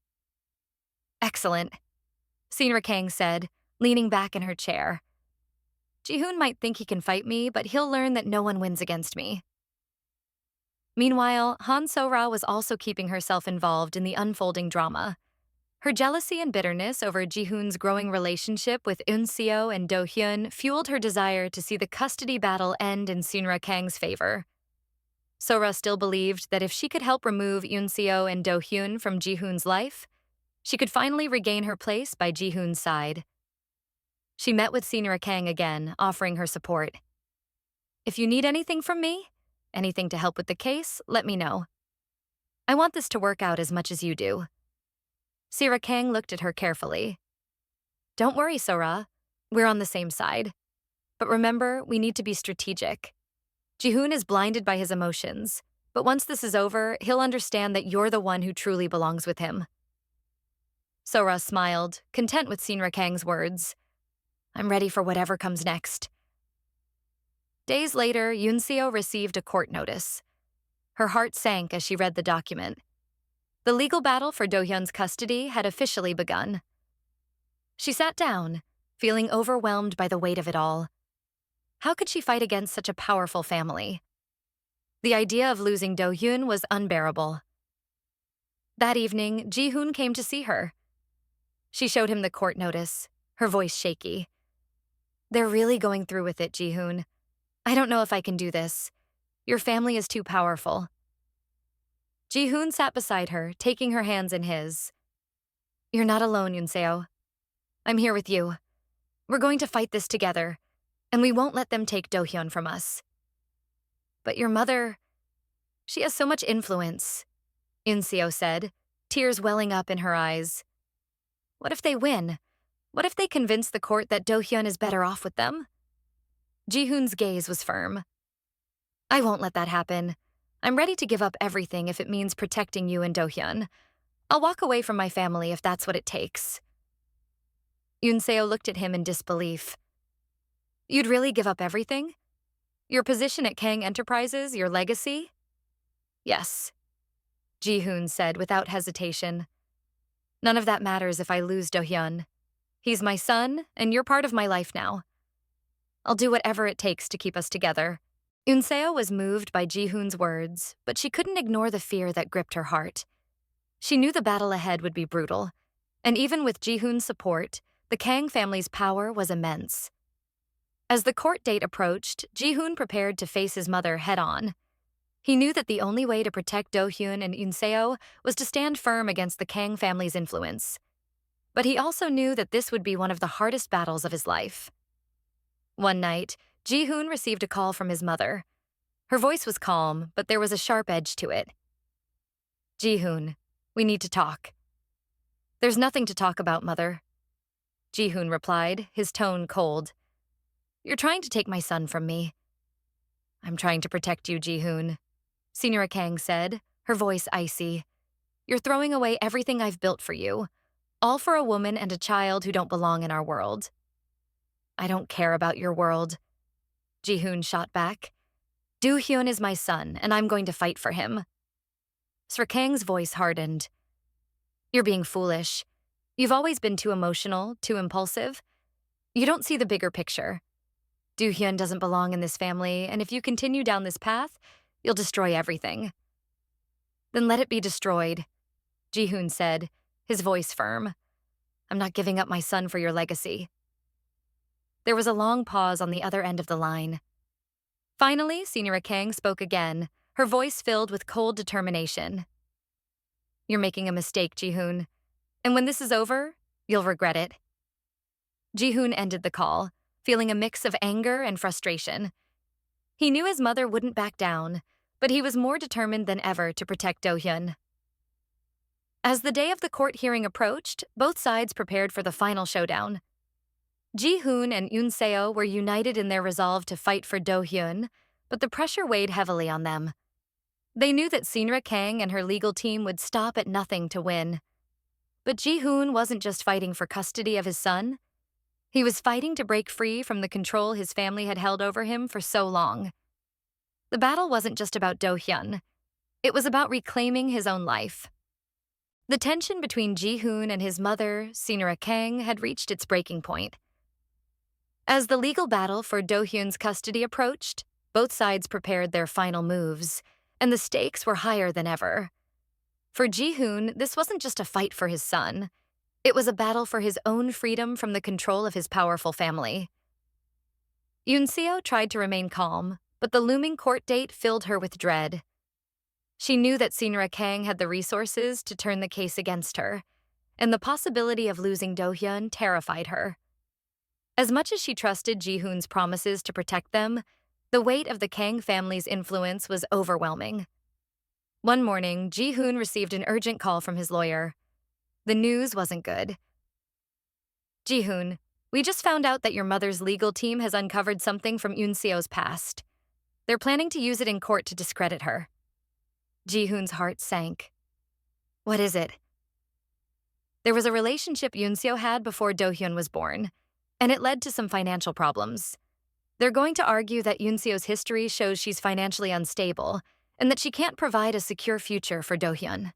Excellent, Sinra Kang said, leaning back in her chair. Ji-hoon might think he can fight me, but he'll learn that no one wins against me. Meanwhile, Han So-ra was also keeping herself involved in the unfolding drama. Her jealousy and bitterness over Ji-hoon's growing relationship with Eun-seo and Do-hyun fueled her desire to see the custody battle end in Sinra Kang's favor. So-ra still believed that if she could help remove Eun-seo and Do-hyun from Ji-hoon's life, she could finally regain her place by Ji-hoon's side. She met with Sinra Kang again, offering her support. If you need anything from me, anything to help with the case, let me know. I want this to work out as much as you do. Sinra Kang looked at her carefully. Don't worry, So-ra. We're on the same side. But remember, we need to be strategic. Ji-hoon is blinded by his emotions, but once this is over, he'll understand that you're the one who truly belongs with him. So-ra smiled, content with Sinra Kang's words. I'm ready for whatever comes next. Days later, Eun-seo received a court notice. Her heart sank as she read the document. The legal battle for Do-hyun's custody had officially begun. She sat down, feeling overwhelmed by the weight of it all. How could she fight against such a powerful family? The idea of losing Do-hyun was unbearable. That evening, Ji-hoon came to see her. She showed him the court notice, her voice shaky. They're really going through with it, Ji-hoon. I don't know if I can do this. Your family is too powerful. Ji-hoon sat beside her, taking her hands in his. You're not alone, Eun-seo. I'm here with you. We're going to fight this together, and we won't let them take Do-hyun from us. But your mother, she has so much influence, Eun-seo said, tears welling up in her eyes. What if they win? What if they convince the court that Do-hyun is better off with them? Ji-hoon's gaze was firm. I won't let that happen. I'm ready to give up everything if it means protecting you and Do-hyun. I'll walk away from my family if that's what it takes. Eun-seo looked at him in disbelief. You'd really give up everything? Your position at Kang Enterprises, your legacy? Yes, Ji-hoon said without hesitation. None of that matters if I lose Do-hyun. He's my son, and you're part of my life now. I'll do whatever it takes to keep us together. Eun-seo was moved by Ji-hoon's words, but she couldn't ignore the fear that gripped her heart. She knew the battle ahead would be brutal, and even with Ji-hoon's support, the Kang family's power was immense. As the court date approached, Ji-hoon prepared to face his mother head-on. He knew that the only way to protect Do-hyun and Eun-seo was to stand firm against the Kang family's influence. But he also knew that this would be one of the hardest battles of his life. One night, Ji-hoon received a call from his mother. Her voice was calm, but there was a sharp edge to it. Ji-hoon, we need to talk. There's nothing to talk about, Mother. Ji-hoon replied, his tone cold. You're trying to take my son from me. I'm trying to protect you, Ji-hoon, Sinra Kang said, her voice icy. You're throwing away everything I've built for you, all for a woman and a child who don't belong in our world. I don't care about your world, Ji-hoon shot back. Do-hyun is my son, and I'm going to fight for him. Sra Kang's voice hardened. You're being foolish. You've always been too emotional, too impulsive. You don't see the bigger picture. Do-hyun doesn't belong in this family, and if you continue down this path, you'll destroy everything. Then let it be destroyed, Ji-hoon said, his voice firm. I'm not giving up my son for your legacy. There was a long pause on the other end of the line. Finally, Sinra Kang spoke again, her voice filled with cold determination. You're making a mistake, Ji-hoon, and when this is over, you'll regret it. Ji-hoon ended the call, feeling a mix of anger and frustration. He knew his mother wouldn't back down, but he was more determined than ever to protect Do-hyun. As the day of the court hearing approached, both sides prepared for the final showdown. Ji-hoon and Eun-seo were united in their resolve to fight for Do-hyun, but the pressure weighed heavily on them. They knew that Sinra Kang and her legal team would stop at nothing to win. But Ji-hoon wasn't just fighting for custody of his son. He was fighting to break free from the control his family had held over him for so long. The battle wasn't just about Do-hyun. It was about reclaiming his own life. The tension between Ji-hoon and his mother, Sinra Kang, had reached its breaking point. As the legal battle for Do-hyun's custody approached, both sides prepared their final moves, and the stakes were higher than ever. For Ji-hoon, this wasn't just a fight for his son. It was a battle for his own freedom from the control of his powerful family. Yoon-seo tried to remain calm, but the looming court date filled her with dread. She knew that Sinra Kang had the resources to turn the case against her, and the possibility of losing Do-hyun terrified her. As much as she trusted Ji-hoon's promises to protect them, the weight of the Kang family's influence was overwhelming. One morning, Ji-hoon received an urgent call from his lawyer. The news wasn't good. Ji-hoon, we just found out that your mother's legal team has uncovered something from Yoon-seo's past. They're planning to use it in court to discredit her. Ji-hoon's heart sank. What is it? There was a relationship Yoon-seo had before Do-hyun was born, and it led to some financial problems. They're going to argue that Yoon-seo's history shows she's financially unstable and that she can't provide a secure future for Do-hyun.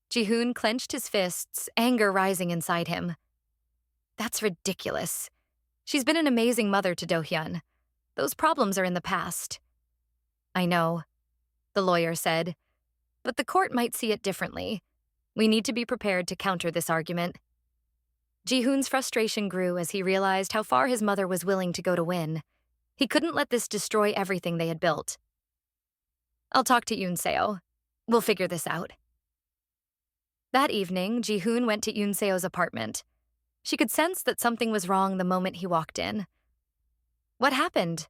Ji-hoon clenched his fists, anger rising inside him. That's ridiculous. She's been an amazing mother to Do-hyun. Those problems are in the past. I know, the lawyer said, but the court might see it differently. We need to be prepared to counter this argument. Ji-hoon's frustration grew as he realized how far his mother was willing to go to win. He couldn't let this destroy everything they had built. I'll talk to Yoon-seo. We'll figure this out. That evening, Ji-hoon went to Yoon-seo's apartment. She could sense that something was wrong the moment he walked in. What happened?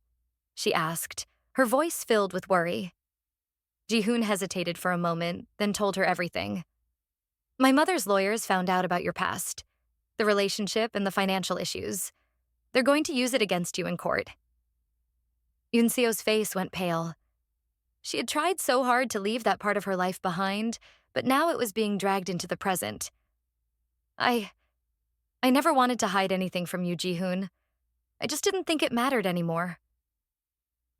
She asked, her voice filled with worry. Ji-hoon hesitated for a moment, then told her everything. My mother's lawyers found out about your past, the relationship and the financial issues. They're going to use it against you in court. Yoon-seo's face went pale. She had tried so hard to leave that part of her life behind, but now it was being dragged into the present. I never wanted to hide anything from you, Ji-hoon. I just didn't think it mattered anymore.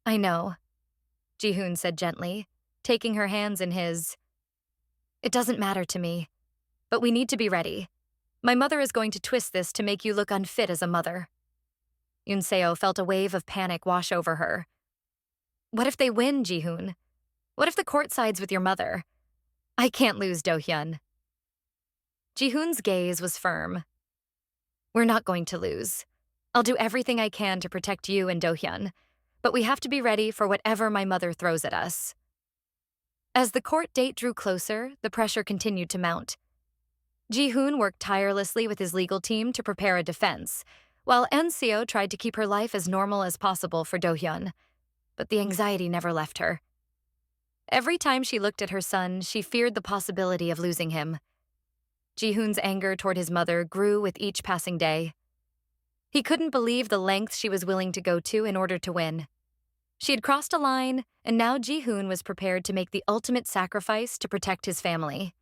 I know, Ji-hoon said gently, taking her hands in his. It doesn't matter to me, but we need to be ready. My mother is going to twist this to make you look unfit as a mother. Yoon-seo felt a wave of panic wash over her. What if they win, Ji-hoon? What if the court sides with your mother? I can't lose Do-hyun. Ji-hoon's gaze was firm. We're not going to lose. I'll do everything I can to protect you and Do-hyun, but we have to be ready for whatever my mother throws at us. As the court date drew closer, the pressure continued to mount. Ji-hoon worked tirelessly with his legal team to prepare a defense, while Eun-seo tried to keep her life as normal as possible for Do-hyun, but the anxiety never left her. Every time she looked at her son, she feared the possibility of losing him. Ji-hoon's anger toward his mother grew with each passing day. He couldn't believe the lengths she was willing to go to in order to win. She had crossed a line, and now Ji-hoon was prepared to make the ultimate sacrifice to protect his family.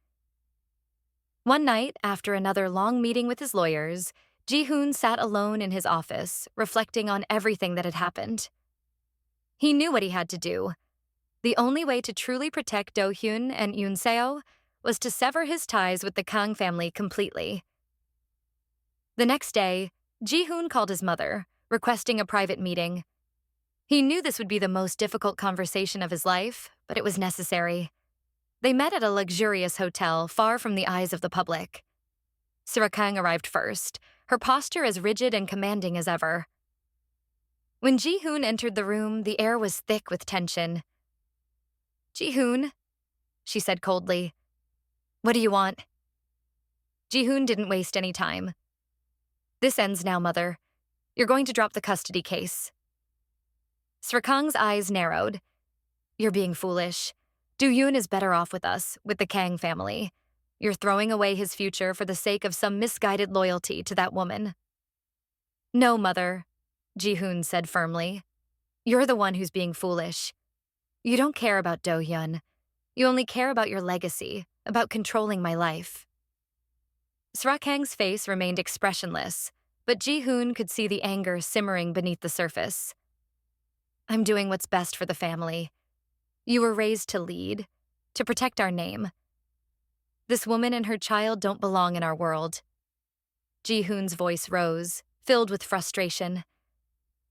One night, after another long meeting with his lawyers, Ji-hoon sat alone in his office, reflecting on everything that had happened. He knew what he had to do. The only way to truly protect Do-hyun and Yoon-seo was to sever his ties with the Kang family completely. The next day, Ji-hoon called his mother, requesting a private meeting. He knew this would be the most difficult conversation of his life, but it was necessary. They met at a luxurious hotel far from the eyes of the public. Sira Kang arrived first, her posture as rigid and commanding as ever. When Ji-hoon entered the room, the air was thick with tension. Ji-hoon, she said coldly. What do you want? Ji-hoon didn't waste any time. This ends now, Mother. You're going to drop the custody case. Srakang's eyes narrowed. You're being foolish. Do-hyun is better off with us, with the Kang family. You're throwing away his future for the sake of some misguided loyalty to that woman. No, Mother, Ji-hoon said firmly. You're the one who's being foolish. You don't care about Do-hyun. You only care about your legacy, about controlling my life. Srakang's face remained expressionless, but Ji-hoon could see the anger simmering beneath the surface. I'm doing what's best for the family. You were raised to lead, to protect our name. This woman and her child don't belong in our world. Ji-hoon's voice rose, filled with frustration.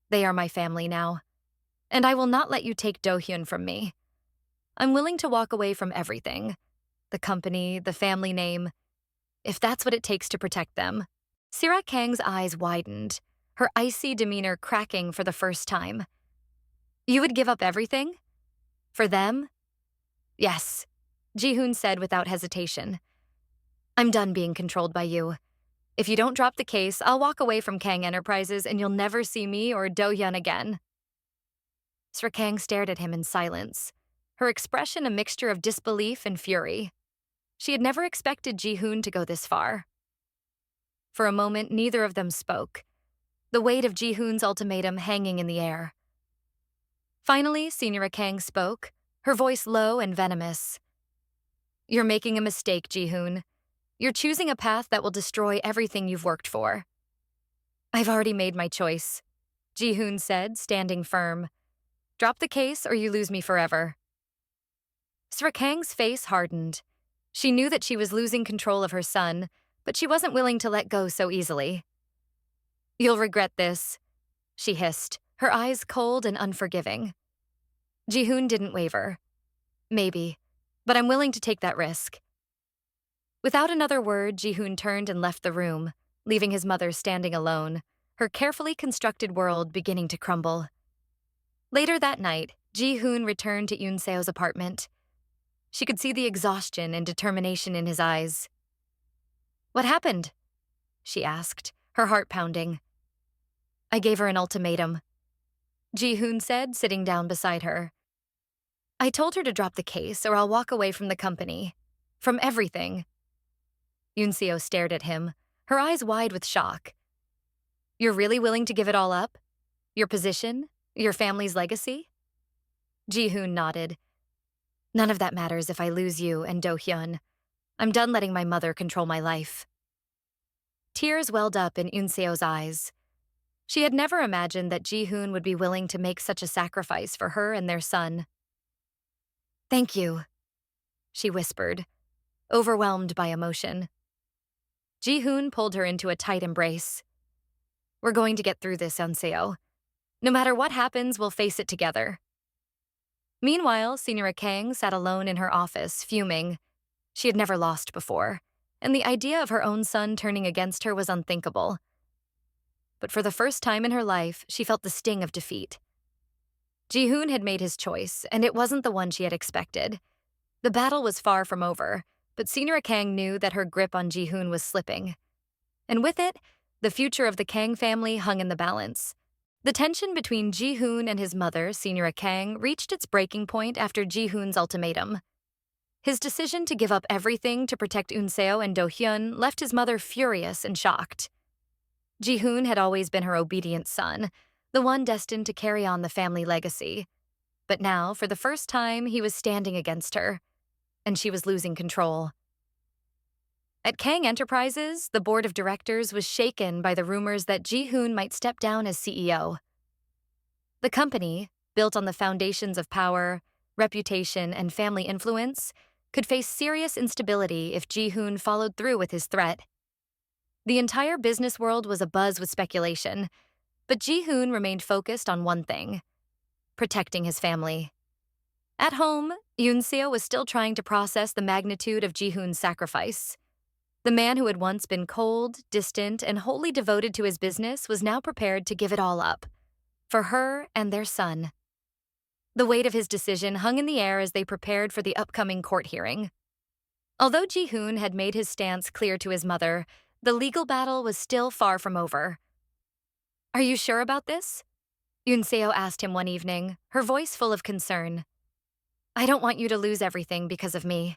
They are my family now, and I will not let you take Do-hyun from me. I'm willing to walk away from everything. The company, the family name, if that's what it takes to protect them. Srakang's eyes widened, her icy demeanor cracking for the first time. You would give up everything? For them? Yes, Ji-hoon said without hesitation. I'm done being controlled by you. If you don't drop the case, I'll walk away from Kang Enterprises and you'll never see me or Do-hyun again. Srakang stared at him in silence, her expression a mixture of disbelief and fury. She had never expected Ji-hoon to go this far. For a moment, neither of them spoke, the weight of Ji-hoon's ultimatum hanging in the air. Finally, Senior Kang spoke, her voice low and venomous. You're making a mistake, Ji-hoon. You're choosing a path that will destroy everything you've worked for. I've already made my choice, Ji-hoon said, standing firm. Drop the case or you lose me forever. Srakang's face hardened. She knew that she was losing control of her son, but she wasn't willing to let go so easily. You'll regret this, she hissed, her eyes cold and unforgiving. Ji-hoon didn't waver. Maybe, but I'm willing to take that risk. Without another word, Ji-hoon turned and left the room, leaving his mother standing alone, her carefully constructed world beginning to crumble. Later that night, Ji-hoon returned to Yoon-seo's apartment. She could see the exhaustion and determination in his eyes. What happened? She asked, her heart pounding. I gave her an ultimatum, Ji-hoon said, sitting down beside her. I told her to drop the case or I'll walk away from the company. From everything. Yoon-seo stared at him, her eyes wide with shock. You're really willing to give it all up? Your position? Your family's legacy? Ji-hoon nodded. None of that matters if I lose you and Do-hyun. I'm done letting my mother control my life. Tears welled up in Yoon-seo's eyes. She had never imagined that Ji-hoon would be willing to make such a sacrifice for her and their son. Thank you, she whispered, overwhelmed by emotion. Ji-hoon pulled her into a tight embrace. We're going to get through this, Yoon-seo. No matter what happens, we'll face it together. Meanwhile, Senior Kang sat alone in her office, fuming. She had never lost before, and the idea of her own son turning against her was unthinkable. But for the first time in her life, she felt the sting of defeat. Ji-hoon had made his choice, and it wasn't the one she had expected. The battle was far from over, but Senior Kang knew that her grip on Ji-hoon was slipping. And with it, the future of the Kang family hung in the balance. The tension between Ji-hoon and his mother, Senior Kang, reached its breaking point after Ji-hoon's ultimatum. His decision to give up everything to protect Yoon-seo and Do-hyun left his mother furious and shocked. Ji-hoon had always been her obedient son, the one destined to carry on the family legacy. But now, for the first time, he was standing against her, and she was losing control. At Kang Enterprises, the board of directors was shaken by the rumors that Ji-hoon might step down as CEO. The company, built on the foundations of power, reputation, and family influence, could face serious instability if Ji-hoon followed through with his threat. The entire business world was abuzz with speculation, but Ji-hoon remained focused on one thing: protecting his family. At home, Yoon-seo was still trying to process the magnitude of Ji-hoon's sacrifice. The man who had once been cold, distant, and wholly devoted to his business was now prepared to give it all up, for her and their son. The weight of his decision hung in the air as they prepared for the upcoming court hearing. Although Ji-hoon had made his stance clear to his mother, the legal battle was still far from over. Are you sure about this? Yoon-seo asked him one evening, her voice full of concern. I don't want you to lose everything because of me.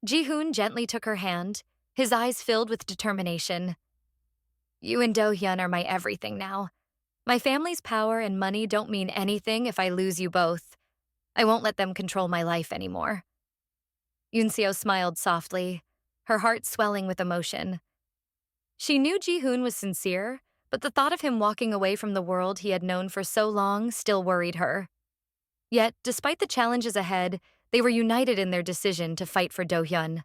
Ji-hoon gently took her hand, his eyes filled with determination. You and Do-hyun are my everything now. My family's power and money don't mean anything if I lose you both. I won't let them control my life anymore. Yoon-seo smiled softly, her heart swelling with emotion. She knew Ji-hoon was sincere, but the thought of him walking away from the world he had known for so long still worried her. Yet, despite the challenges ahead, they were united in their decision to fight for Do-hyun.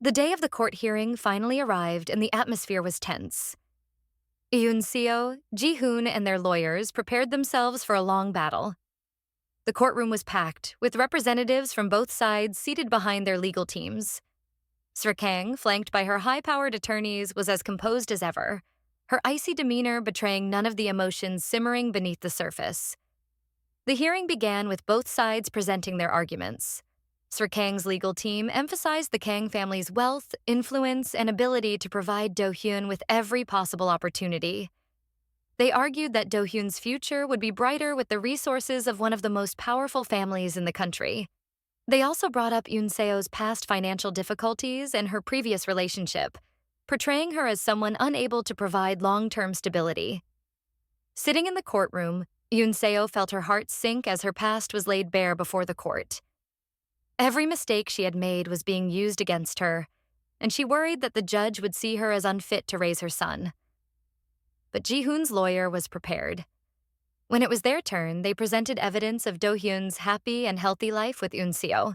The day of the court hearing finally arrived and the atmosphere was tense. Yoon-seo, Ji-hoon, and their lawyers prepared themselves for a long battle. The courtroom was packed, with representatives from both sides seated behind their legal teams. Seo-kang, flanked by her high-powered attorneys, was as composed as ever, her icy demeanor betraying none of the emotions simmering beneath the surface. The hearing began with both sides presenting their arguments. Seo-kang's legal team emphasized the Kang family's wealth, influence, and ability to provide Do-hyun with every possible opportunity. They argued that Do-hyun's future would be brighter with the resources of one of the most powerful families in the country. They also brought up Yoon-seo's past financial difficulties and her previous relationship, portraying her as someone unable to provide long-term stability. Sitting in the courtroom, Yoon-seo felt her heart sink as her past was laid bare before the court. Every mistake she had made was being used against her, and she worried that the judge would see her as unfit to raise her son. But Ji-hoon's lawyer was prepared. When it was their turn, they presented evidence of Do-hyun's happy and healthy life with Yoon-seo.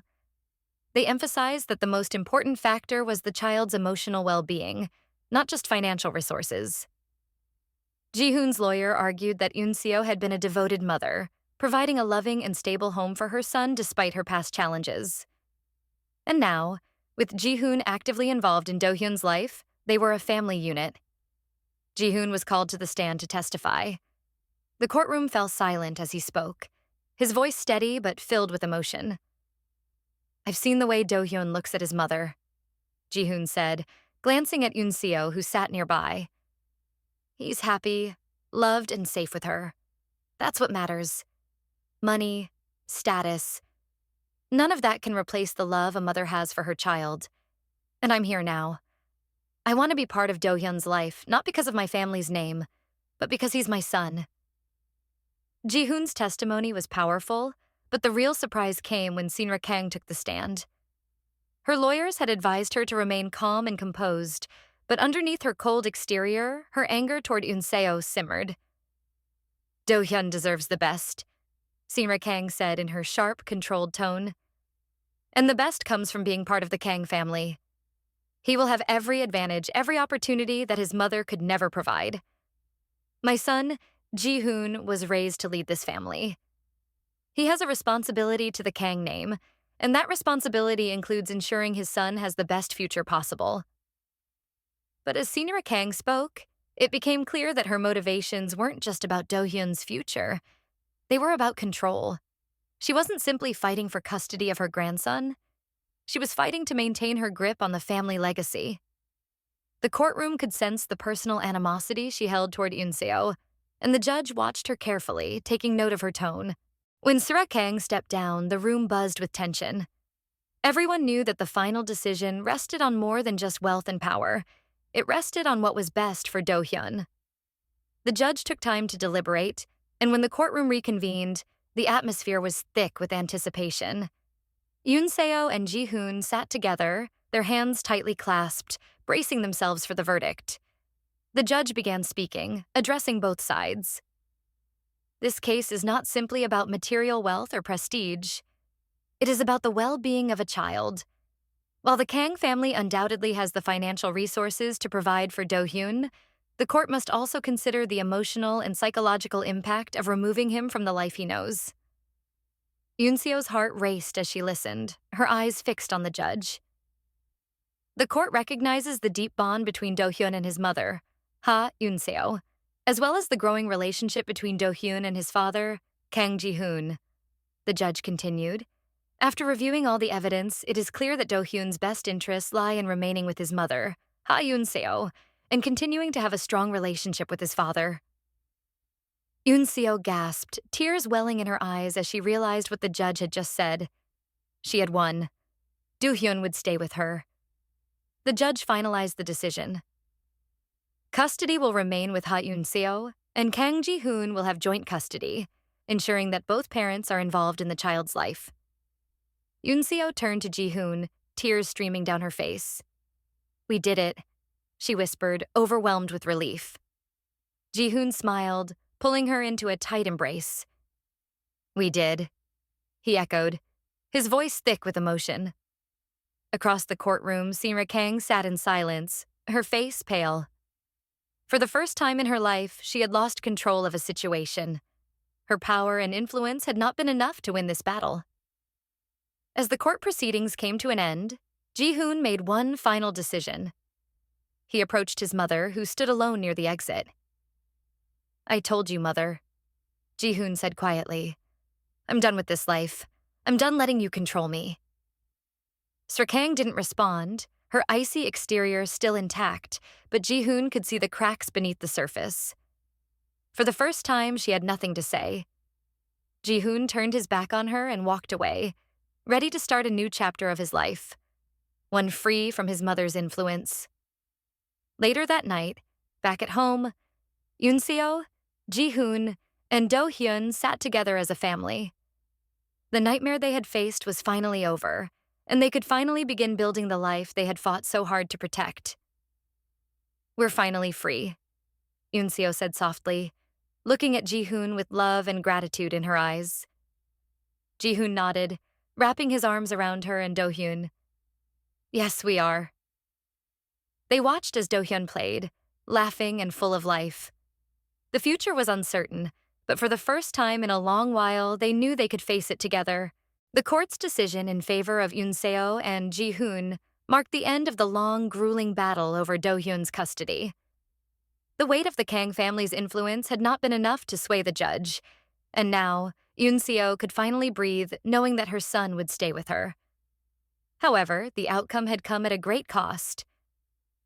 They emphasized that the most important factor was the child's emotional well-being, not just financial resources. Ji-hoon's lawyer argued that Yoon-seo had been a devoted mother, providing a loving and stable home for her son despite her past challenges. And now, with Ji-hoon actively involved in Do-hyun's life, they were a family unit. Ji-hoon was called to the stand to testify. The courtroom fell silent as he spoke, his voice steady but filled with emotion. "I've seen the way Do-hyun looks at his mother," Ji-hoon said, glancing at Yoon-seo, who sat nearby. "He's happy, loved, and safe with her. That's what matters. Money, status. None of that can replace the love a mother has for her child. And I'm here now. I want to be part of Do-hyun's life, not because of my family's name, but because he's my son." Ji-hoon's testimony was powerful, but the real surprise came when Seo-kang took the stand. Her lawyers had advised her to remain calm and composed, but underneath her cold exterior, her anger toward Yoon-seo simmered. "Do-hyun deserves the best," Seo-kang said in her sharp, controlled tone. "And the best comes from being part of the Kang family. He will have every advantage, every opportunity that his mother could never provide. My son, Ji-hoon, was raised to lead this family. He has a responsibility to the Kang name, and that responsibility includes ensuring his son has the best future possible." But as Seo-kang spoke, it became clear that her motivations weren't just about Do-hyun's future. They were about control. She wasn't simply fighting for custody of her grandson. She was fighting to maintain her grip on the family legacy. The courtroom could sense the personal animosity she held toward Yoon-seo, and the judge watched her carefully, taking note of her tone. When Seo-kang stepped down, the room buzzed with tension. Everyone knew that the final decision rested on more than just wealth and power. It rested on what was best for Do-hyun. The judge took time to deliberate, and when the courtroom reconvened, the atmosphere was thick with anticipation. Yoon-seo and Ji-hoon sat together, their hands tightly clasped, bracing themselves for the verdict. The judge began speaking, addressing both sides. "This case is not simply about material wealth or prestige. It is about the well-being of a child. While the Kang family undoubtedly has the financial resources to provide for Do-hyun, the court must also consider the emotional and psychological impact of removing him from the life he knows." Yoon-seo's heart raced as she listened, her eyes fixed on the judge. "The court recognizes the deep bond between Do-hyun and his mother, Yoon-seo, as well as the growing relationship between Do-hyun and his father, Kang Ji-hoon," the judge continued. "After reviewing all the evidence, it is clear that Do-hyun's best interests lie in remaining with his mother, Yoon-seo, and continuing to have a strong relationship with his father." Yoon-seo gasped, tears welling in her eyes as she realized what the judge had just said. She had won. Do-hyun would stay with her. The judge finalized the decision. Custody will remain with Yoon-seo, and Kang Ji-hoon will have joint custody. ensuring that both parents are involved in the child's life. Yoon-seo turned to Ji-hoon, tears streaming down her face. "We did it," she whispered, overwhelmed with relief. Ji-hoon smiled, pulling her into a tight embrace. "We did," he echoed, his voice thick with emotion. Across the courtroom, Sinra Kang sat in silence, her face pale. For the first time in her life, she had lost control of a situation. Her power and influence had not been enough to win this battle. As the court proceedings came to an end, Ji-hoon made one final decision. He approached his mother, who stood alone near the exit. "I told you, Mother," Ji-hoon said quietly. "I'm done with this life. I'm done letting you control me." Kang didn't respond, her icy exterior still intact, but Ji-hoon could see the cracks beneath the surface. For the first time, she had nothing to say. Ji-hoon turned his back on her and walked away, ready to start a new chapter of his life, one free from his mother's influence. Later that night, back at home, Yoon-seo, Ji-hoon, and Do-hyun sat together as a family. The nightmare they had faced was finally over, and they could finally begin building the life they had fought so hard to protect. "We're finally free," Yoon-seo said softly, looking at Ji-hoon with love and gratitude in her eyes. Ji-hoon nodded, wrapping his arms around her and Do-hyun. "Yes, we are." They watched as Do-hyun played, laughing and full of life. The future was uncertain, but for the first time in a long while, they knew they could face it together. The court's decision in favor of Yoon-seo and Ji-hoon marked the end of the long, grueling battle over Do-hyun's custody. The weight of the Kang family's influence had not been enough to sway the judge, and now Yoon-seo could finally breathe, knowing that her son would stay with her. However, the outcome had come at a great cost.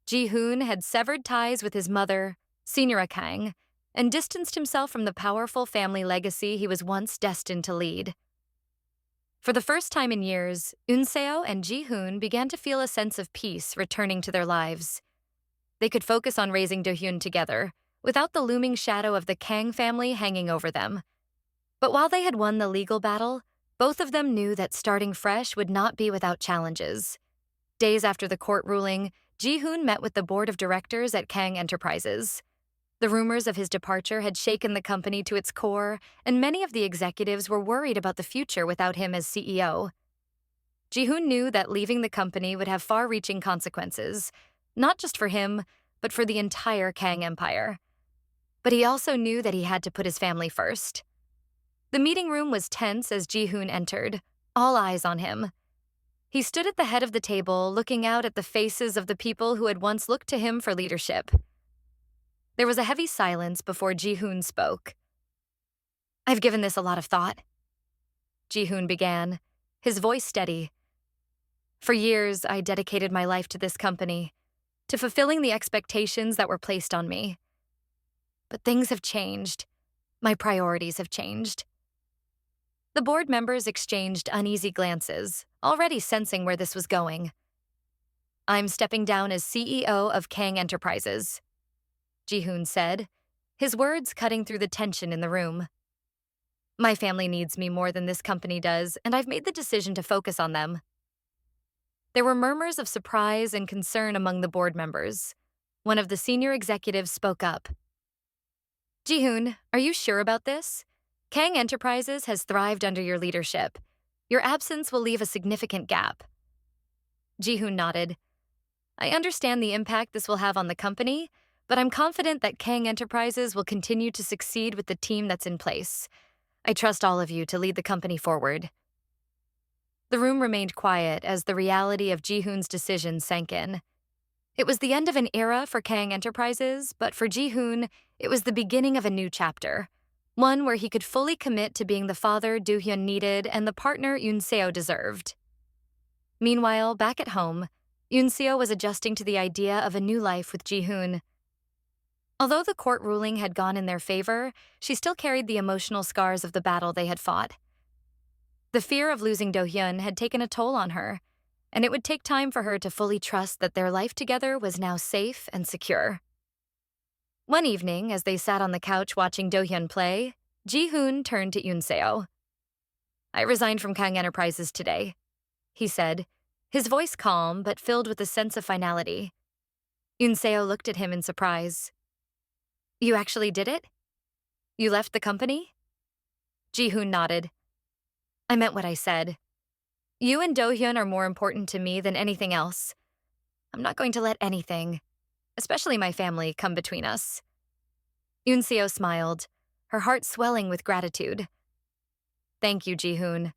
Ji-hoon had severed ties with his mother, Sinra Kang, and distanced himself from the powerful family legacy he was once destined to lead. For the first time in years, Yoon-seo and Ji-hoon began to feel a sense of peace returning to their lives. They could focus on raising Do-hyun together, without the looming shadow of the Kang family hanging over them. But while they had won the legal battle, both of them knew that starting fresh would not be without challenges. Days after the court ruling, Ji-hoon met with the board of directors at Kang Enterprises. The rumors of his departure had shaken the company to its core, and many of the executives were worried about the future without him as CEO. Ji-hoon knew that leaving the company would have far-reaching consequences, not just for him, but for the entire Kang empire. But he also knew that he had to put his family first. The meeting room was tense as Ji-hoon entered, all eyes on him. He stood at the head of the table, looking out at the faces of the people who had once looked to him for leadership. There was a heavy silence before Ji-hoon spoke. "I've given this a lot of thought," Ji-hoon began, his voice steady. "For years, I dedicated my life to this company, to fulfilling the expectations that were placed on me. But things have changed. My priorities have changed." The board members exchanged uneasy glances, already sensing where this was going. "I'm stepping down as CEO of Kang Enterprises," Ji-hoon said, his words cutting through the tension in the room. "My family needs me more than this company does, and I've made the decision to focus on them." There were murmurs of surprise and concern among the board members. One of the senior executives spoke up. "Ji-hoon, are you sure about this? Kang Enterprises has thrived under your leadership. Your absence will leave a significant gap." Ji-hoon nodded. "I understand the impact this will have on the company, but I'm confident that Kang Enterprises will continue to succeed with the team that's in place. I trust all of you to lead the company forward." The room remained quiet as the reality of Ji-hoon's decision sank in. It was the end of an era for Kang Enterprises, but for Ji-hoon, it was the beginning of a new chapter, one where he could fully commit to being the father Do-hyun needed and the partner Yoon-seo deserved. Meanwhile, back at home, Yoon-seo was adjusting to the idea of a new life with Ji-hoon. Although the court ruling had gone in their favor, she still carried the emotional scars of the battle they had fought. The fear of losing Do-hyun had taken a toll on her, and it would take time for her to fully trust that their life together was now safe and secure. One evening, as they sat on the couch watching Do-hyun play, Ji-hoon turned to Yoon-seo. I resigned from Kang Enterprises today, he said, his voice calm but filled with a sense of finality. Yoon-seo looked at him in surprise. You actually did it? You left the company? Ji-hoon nodded. I meant what I said. You and Do-hyun are more important to me than anything else. I'm not going to let anything, especially my family, come between us. Yoon-seo smiled, her heart swelling with gratitude. Thank you, Ji-hoon.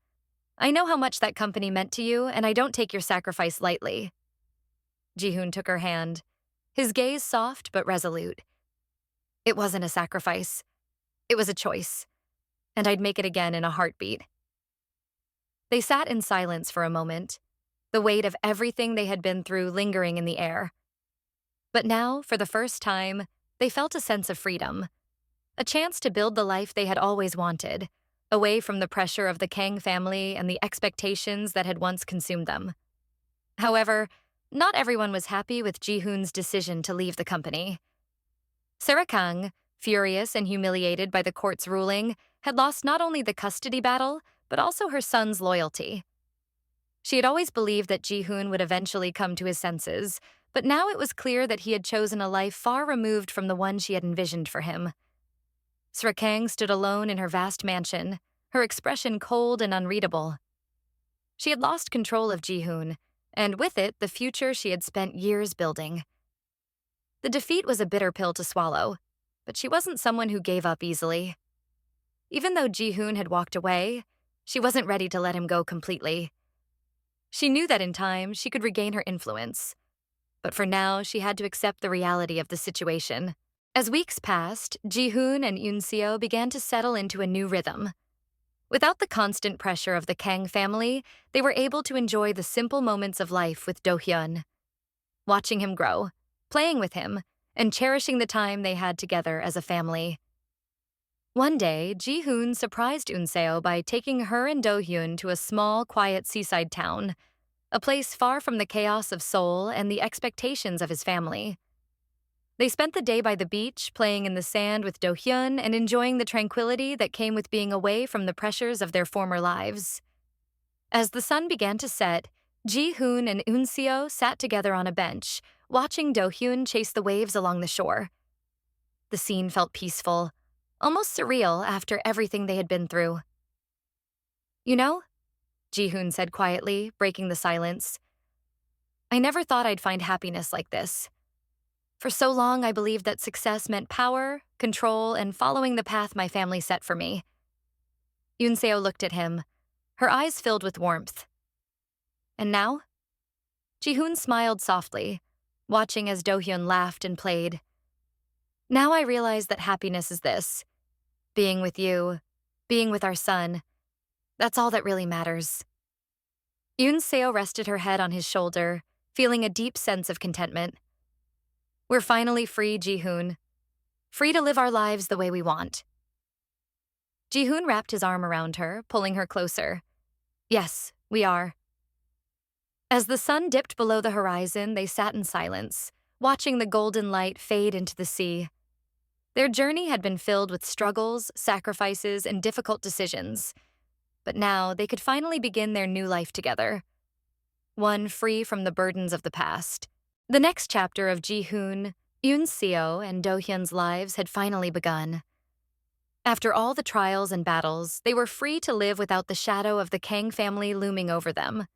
I know how much that company meant to you, and I don't take your sacrifice lightly. Ji-hoon took her hand, his gaze soft but resolute. It wasn't a sacrifice. It was a choice, and I'd make it again in a heartbeat. They sat in silence for a moment, the weight of everything they had been through lingering in the air. But now, for the first time, they felt a sense of freedom, a chance to build the life they had always wanted, away from the pressure of the Kang family and the expectations that had once consumed them. However, not everyone was happy with Ji-hoon's decision to leave the company. Sarah Kang, furious and humiliated by the court's ruling, had lost not only the custody battle, but also her son's loyalty. She had always believed that Ji-hoon would eventually come to his senses, but now it was clear that he had chosen a life far removed from the one she had envisioned for him. Sarah Kang stood alone in her vast mansion, her expression cold and unreadable. She had lost control of Ji-hoon, and with it, the future she had spent years building. The defeat was a bitter pill to swallow, but she wasn't someone who gave up easily. Even though Ji-hoon had walked away, she wasn't ready to let him go completely. She knew that in time she could regain her influence, but for now she had to accept the reality of the situation. As weeks passed, Ji-hoon and Yoon-seo began to settle into a new rhythm. Without the constant pressure of the Kang family, they were able to enjoy the simple moments of life with Do-hyun, watching him grow, playing with him, and cherishing the time they had together as a family. One day, Ji-hoon surprised Yoon-seo by taking her and Do-hyun to a small, quiet seaside town, a place far from the chaos of Seoul and the expectations of his family. They spent the day by the beach, playing in the sand with Do-hyun and enjoying the tranquility that came with being away from the pressures of their former lives. As the sun began to set, Ji-hoon and Yoon-seo sat together on a bench, watching Do-hyun chase the waves along the shore. The scene felt peaceful, almost surreal after everything they had been through. You know, Ji-hoon said quietly, breaking the silence, I never thought I'd find happiness like this. For so long, I believed that success meant power, control, and following the path my family set for me. Yoon-seo looked at him, her eyes filled with warmth. And now? Ji-hoon smiled softly, watching as Do-hyun laughed and played. Now I realize that happiness is this. Being with you, being with our son. That's all that really matters. Yoon-seo rested her head on his shoulder, feeling a deep sense of contentment. We're finally free, Ji-hoon. Free to live our lives the way we want. Ji-hoon wrapped his arm around her, pulling her closer. Yes, we are. As the sun dipped below the horizon, they sat in silence, watching the golden light fade into the sea. Their journey had been filled with struggles, sacrifices, and difficult decisions. But now they could finally begin their new life together. One free from the burdens of the past. The next chapter of Ji-hoon, Yoon-seo, and Do-hyun's lives had finally begun. After all the trials and battles, they were free to live without the shadow of the Kang family looming over them.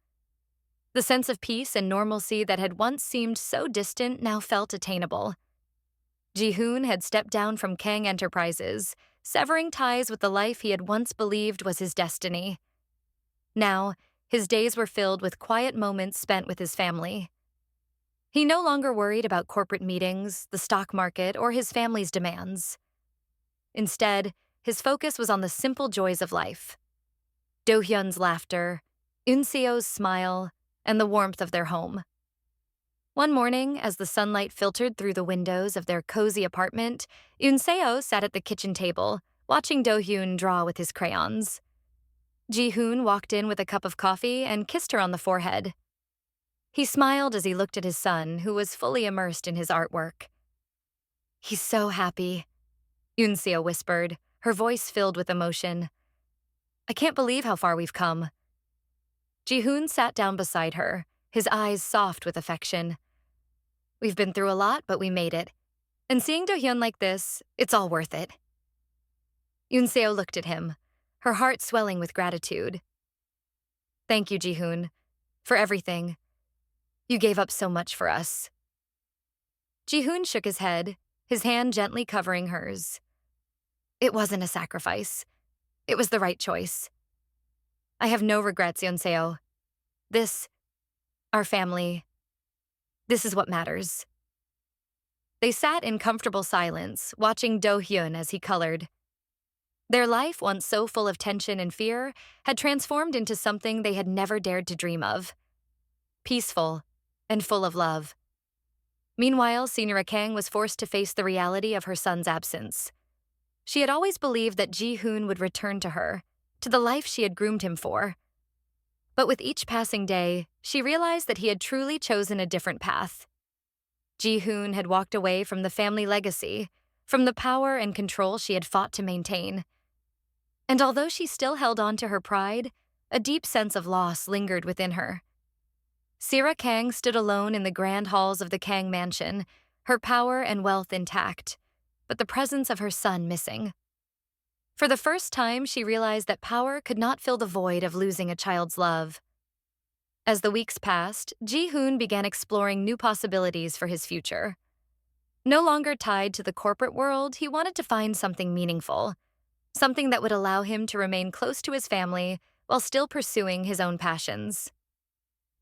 The sense of peace and normalcy that had once seemed so distant now felt attainable. Ji-hoon had stepped down from Kang Enterprises, severing ties with the life he had once believed was his destiny. Now, his days were filled with quiet moments spent with his family. He no longer worried about corporate meetings, the stock market, or his family's demands. Instead, his focus was on the simple joys of life. Do-hyun's laughter, Yoon-seo's smile, and the warmth of their home. One morning, as the sunlight filtered through the windows of their cozy apartment, Yoon-seo sat at the kitchen table, watching Do-hyun draw with his crayons. Ji-hoon walked in with a cup of coffee and kissed her on the forehead. He smiled as he looked at his son, who was fully immersed in his artwork. He's so happy, Yoon-seo whispered, her voice filled with emotion. I can't believe how far we've come. Ji-hoon sat down beside her, his eyes soft with affection. We've been through a lot, but we made it. And seeing Do-hyun like this, it's all worth it. Yoon-seo looked at him, her heart swelling with gratitude. Thank you, Ji-hoon, for everything. You gave up so much for us. Ji-hoon shook his head, his hand gently covering hers. It wasn't a sacrifice. It was the right choice. I have no regrets, Yoon-seo. This, our family, this is what matters. They sat in comfortable silence, watching Do-hyun as he colored. Their life, once so full of tension and fear, had transformed into something they had never dared to dream of. Peaceful and full of love. Meanwhile, Senior Kang was forced to face the reality of her son's absence. She had always believed that Ji-hoon would return to her, to the life she had groomed him for. But with each passing day, she realized that he had truly chosen a different path. Ji-hoon had walked away from the family legacy, from the power and control she had fought to maintain. And although she still held on to her pride, a deep sense of loss lingered within her. Sera Kang stood alone in the grand halls of the Kang mansion, her power and wealth intact, but the presence of her son missing. For the first time, she realized that power could not fill the void of losing a child's love. As the weeks passed, Ji-hoon began exploring new possibilities for his future. No longer tied to the corporate world, he wanted to find something meaningful, something that would allow him to remain close to his family while still pursuing his own passions.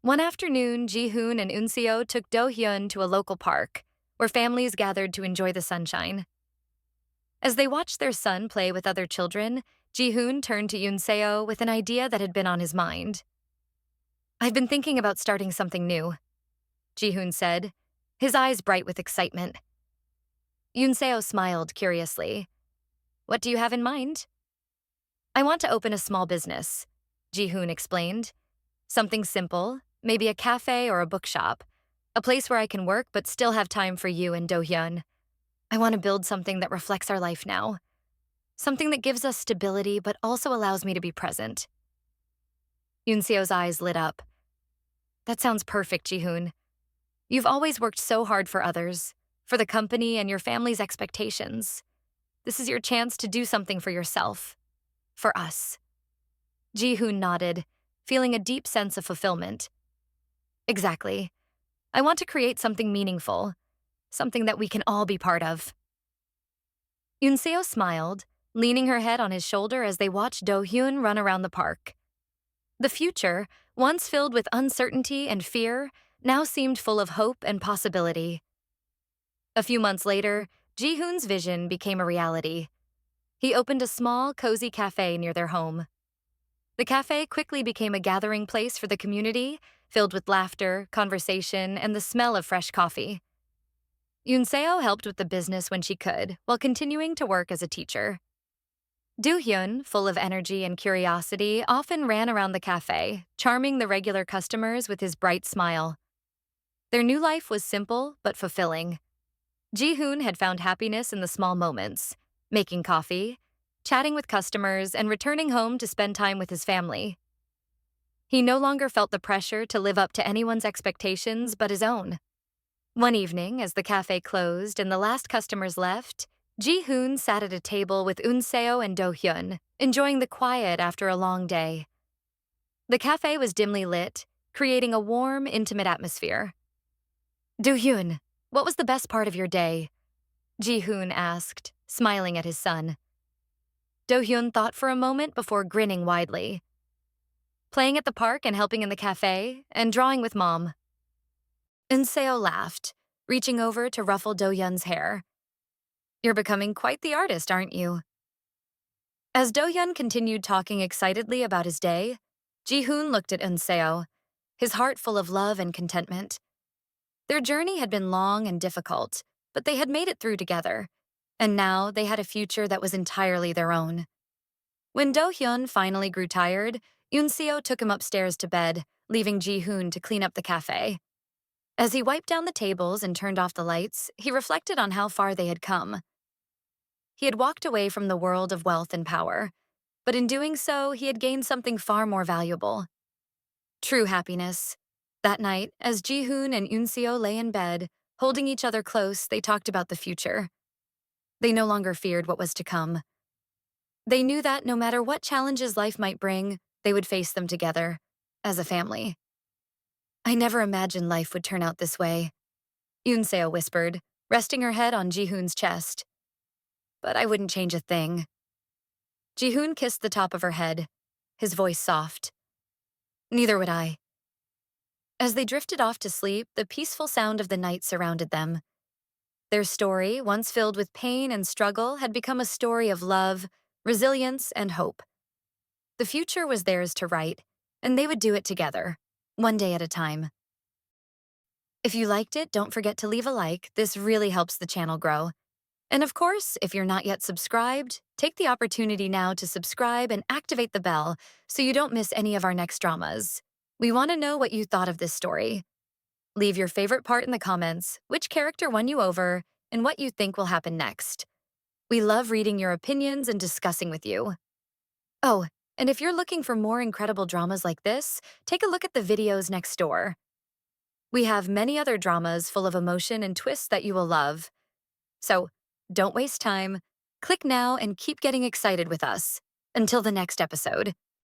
One afternoon, Ji-hoon and Eun-seo took Do-hyun to a local park, where families gathered to enjoy the sunshine. As they watched their son play with other children, Ji-hoon turned to Eun-seo with an idea that had been on his mind. I've been thinking about starting something new, Ji-hoon said, his eyes bright with excitement. Eun-seo smiled curiously. What do you have in mind? I want to open a small business, Ji-hoon explained. Something simple, maybe a cafe or a bookshop, a place where I can work but still have time for you and Do-hyun. I want to build something that reflects our life now, something that gives us stability but also allows me to be present. Yoon-seo's eyes lit up. That sounds perfect, Ji-hoon. You've always worked so hard for others, for the company and your family's expectations. This is your chance to do something for yourself, for us. Ji-hoon nodded, feeling a deep sense of fulfillment. Exactly. I want to create something meaningful, something that we can all be part of. Yoon-seo smiled, leaning her head on his shoulder as they watched Do-hyun run around the park. The future, once filled with uncertainty and fear, now seemed full of hope and possibility. A few months later, Ji-hoon's vision became a reality. He opened a small, cozy cafe near their home. The cafe quickly became a gathering place for the community, filled with laughter, conversation, and the smell of fresh coffee. Yoon-seo helped with the business when she could, while continuing to work as a teacher. Do-hyun, full of energy and curiosity, often ran around the cafe, charming the regular customers with his bright smile. Their new life was simple but fulfilling. Ji-hoon had found happiness in the small moments, making coffee, chatting with customers, and returning home to spend time with his family. He no longer felt the pressure to live up to anyone's expectations but his own. One evening, as the cafe closed and the last customers left, Ji-hoon sat at a table with Eun-seo and Do-hyun, enjoying the quiet after a long day. The cafe was dimly lit, creating a warm, intimate atmosphere. Do-hyun, what was the best part of your day? Ji-hoon asked, smiling at his son. Do-hyun thought for a moment before grinning widely. Playing at the park and helping in the cafe, and drawing with Mom. Eun-seo laughed, reaching over to ruffle Do-hyun's hair. You're becoming quite the artist, aren't you? As Do-hyun continued talking excitedly about his day, Ji-hoon looked at Eun-seo, his heart full of love and contentment. Their journey had been long and difficult, but they had made it through together, and now they had a future that was entirely their own. When Do-hyun finally grew tired, Eun-seo took him upstairs to bed, leaving Ji-hoon to clean up the cafe. As he wiped down the tables and turned off the lights, he reflected on how far they had come. He had walked away from the world of wealth and power, but in doing so, he had gained something far more valuable: true happiness. That night, as Ji-hoon and Eun-seo lay in bed, holding each other close, they talked about the future. They no longer feared what was to come. They knew that no matter what challenges life might bring, they would face them together, as a family. I never imagined life would turn out this way, Eun-seo whispered, resting her head on Ji-hoon's chest. But I wouldn't change a thing. Ji-hoon kissed the top of her head, his voice soft. Neither would I. As they drifted off to sleep, the peaceful sound of the night surrounded them. Their story, once filled with pain and struggle, had become a story of love, resilience, and hope. The future was theirs to write, and they would do it together, one day at a time. If you liked it, don't forget to leave a like. This really helps the channel grow. And of course, if you're not yet subscribed, take the opportunity now to subscribe and activate the bell so you don't miss any of our next dramas. We want to know what you thought of this story. Leave your favorite part in the comments, which character won you over, and what you think will happen next. We love reading your opinions and discussing with you. Oh, and if you're looking for more incredible dramas like this, take a look at the videos next door. We have many other dramas full of emotion and twists that you will love. So, don't waste time. Click now and keep getting excited with us. Until the next episode.